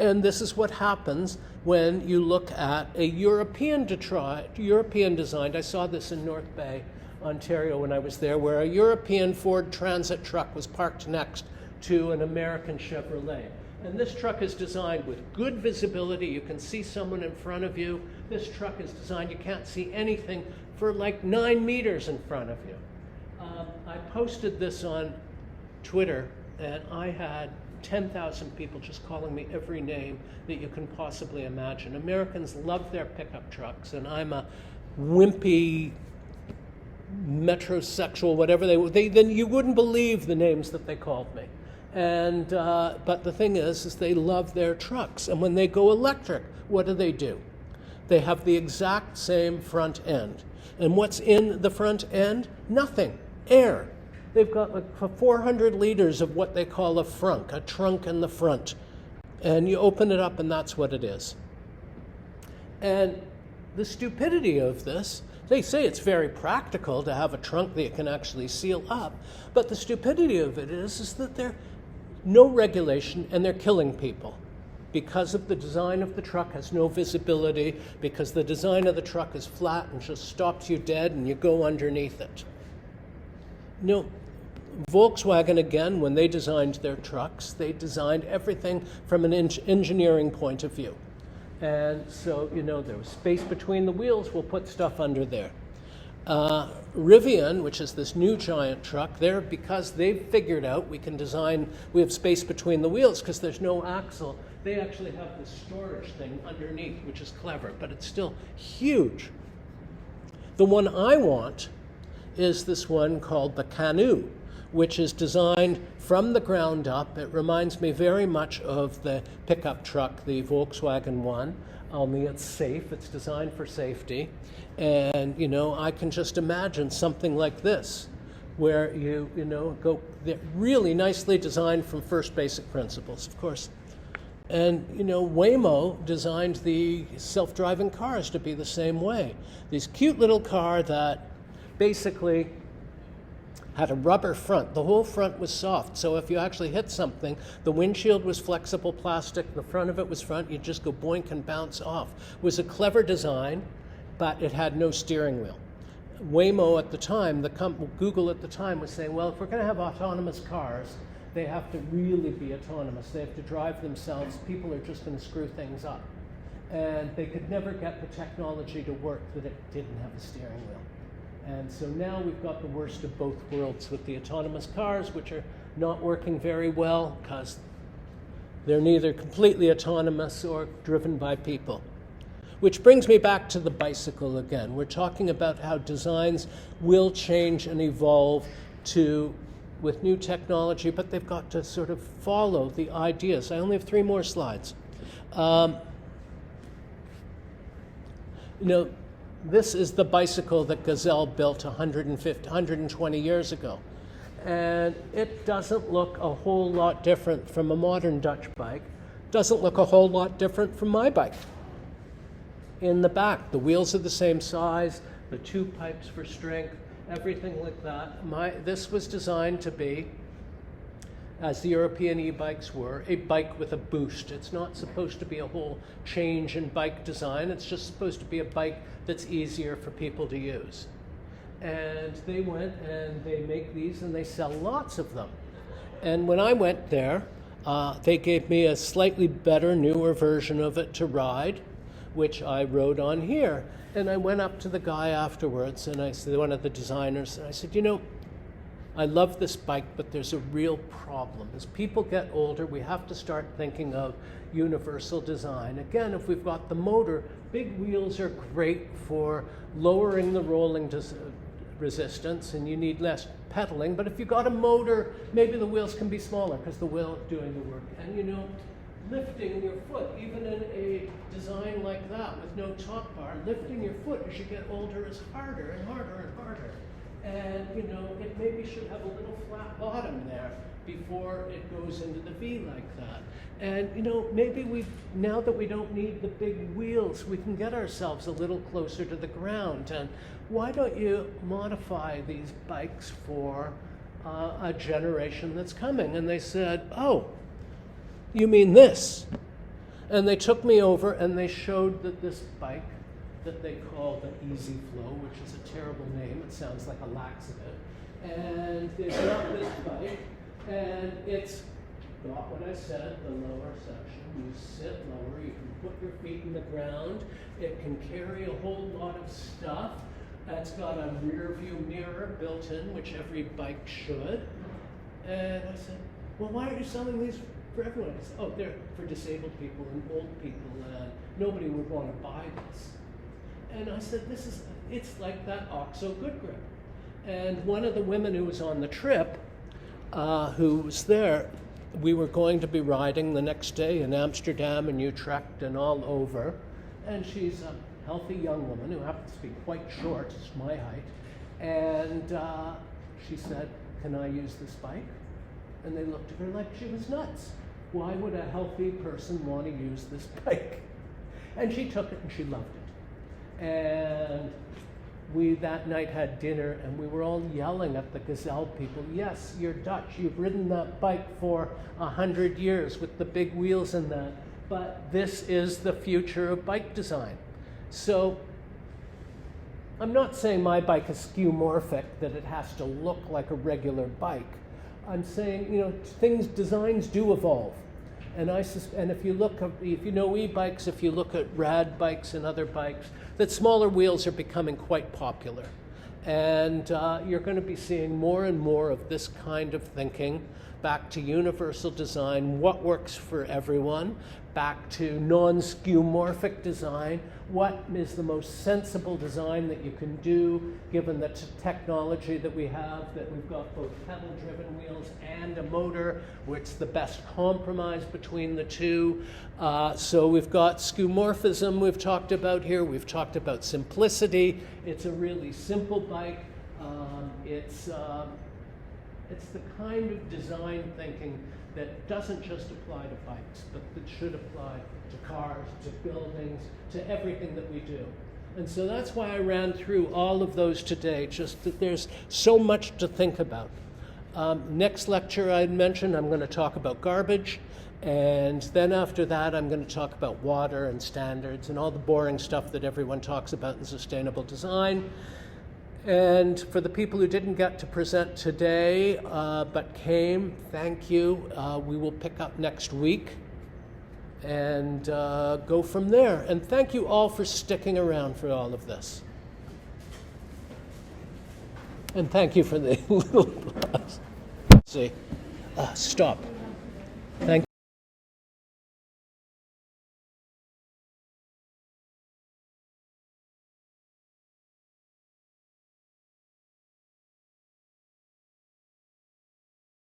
And this is what happens when you look at a European designed, I saw this in North Bay, Ontario when I was there, where a European Ford Transit truck was parked next to an American Chevrolet. And this truck is designed with good visibility. You can see someone in front of you. This truck is designed, you can't see anything for like 9 meters in front of you. I posted this on Twitter, and I had 10,000 people just calling me every name that you can possibly imagine. Americans love their pickup trucks, and I'm a wimpy, metrosexual, whatever then you wouldn't believe the names that they called me. And but the thing is they love their trucks, and when they go electric, what do? They have the exact same front end. And what's in the front end? Nothing. Air. They've got like 400 liters of what they call a frunk, a trunk in the front. And you open it up and that's what it is. And the stupidity of this, they say it's very practical to have a trunk that you can actually seal up, but the stupidity of it is that there's no regulation and they're killing people. Because of the design of the truck has no visibility, because the design of the truck is flat and just stops you dead and you go underneath it. No, Volkswagen, again, when they designed their trucks, they designed everything from an engineering point of view. And so, you know, there was space between the wheels, we'll put stuff under there. Rivian, which is this new giant truck, because they've figured out we have space between the wheels because there's no axle, they actually have this storage thing underneath, which is clever, but it's still huge. The one I want is this one called the Canoe, which is designed from the ground up. It reminds me very much of the pickup truck, the Volkswagen one, only it's safe, it's designed for safety. And, you know, I can just imagine something like this, where they're really nicely designed from first basic principles, of course. And, you know, Waymo designed the self-driving cars to be the same way. This cute little car that basically had a rubber front. The whole front was soft, so if you actually hit something, the windshield was flexible plastic, the front of it was front, you'd just go boink and bounce off. It was a clever design, but it had no steering wheel. Waymo at the time, Google at the time was saying, well, if we're going to have autonomous cars, they have to really be autonomous. They have to drive themselves. People are just going to screw things up. And they could never get the technology to work that it didn't have a steering wheel. And so now we've got the worst of both worlds with the autonomous cars, which are not working very well because they're neither completely autonomous or driven by people. Which brings me back to the bicycle again. We're talking about how designs will change and evolve with new technology, but they've got to sort of follow the ideas. I only have 3 more slides. This is the bicycle that Gazelle built 120 years ago. And it doesn't look a whole lot different from a modern Dutch bike. Doesn't look a whole lot different from my bike. In the back, the wheels are the same size, the 2 pipes for strength, everything like that. This was designed to be, as the European e-bikes were, a bike with a boost. It's not supposed to be a whole change in bike design. It's just supposed to be a bike that's easier for people to use. And they went and they make these and they sell lots of them. And when I went there, they gave me a slightly better, newer version of it to ride, which I rode on here. And I went up to the guy afterwards and I said, one of the designers, and I said, I love this bike, but there's a real problem. As people get older, we have to start thinking of universal design. Again, if we've got the motor, big wheels are great for lowering the rolling resistance, and you need less pedaling. But if you've got a motor, maybe the wheels can be smaller because the wheel is doing the work. And you know, lifting your foot, even in a design like that with no top bar, lifting your foot as you get older is harder and harder and harder. And you know, it maybe should have a little flat bottom there before it goes into the V like that. And you know, maybe now that we don't need the big wheels, we can get ourselves a little closer to the ground. And why don't you modify these bikes for a generation that's coming? And they said, oh, you mean this? And they took me over and they showed that this bike that they call the Easy Flow, which is a terrible name, it sounds like a laxative, and they've got this bike, and it's got what I said, the lower section. You sit lower, you can put your feet in the ground, it can carry a whole lot of stuff. It's got a rear view mirror built in, which every bike should. And I said, well, why are you selling these for everyone? I said, oh, they're for disabled people and old people, and nobody would want to buy this. And I said, it's like that OXO Good Grip. And one of the women who was on the trip, who was there, we were going to be riding the next day in Amsterdam and Utrecht and all over. And she's a healthy young woman who happens to be quite short, it's my height. And she said, can I use this bike? And they looked at her like she was nuts. Why would a healthy person want to use this bike? And she took it and she loved it. And we that night had dinner and we were all yelling at the Gazelle people, yes, you're Dutch, you've ridden that bike for 100 years with the big wheels and that, but this is the future of bike design. So I'm not saying my bike is skeuomorphic, that it has to look like a regular bike. I'm saying, you know, designs do evolve. And if you look, if you know e-bikes, if you look at rad bikes and other bikes, that smaller wheels are becoming quite popular. And you're going to be seeing more and more of this kind of thinking, back to universal design, what works for everyone, back to non-skeuomorphic design, what is the most sensible design that you can do, given the technology that we have, that we've got both pedal-driven wheels and a motor, what's the best compromise between the two. So we've got skeuomorphism we've talked about here, we've talked about simplicity. It's a really simple bike. It's the kind of design thinking that doesn't just apply to bikes, but that should apply to cars, to buildings, to everything that we do. And so that's why I ran through all of those today, just that there's so much to think about. Next lecture I mentioned, I'm going to talk about garbage, and then after that I'm going to talk about water and standards and all the boring stuff that everyone talks about in sustainable design. And for the people who didn't get to present today but came, thank you. We will pick up next week and go from there. And thank you all for sticking around for all of this. And thank you for the little applause. See, stop. Thank you.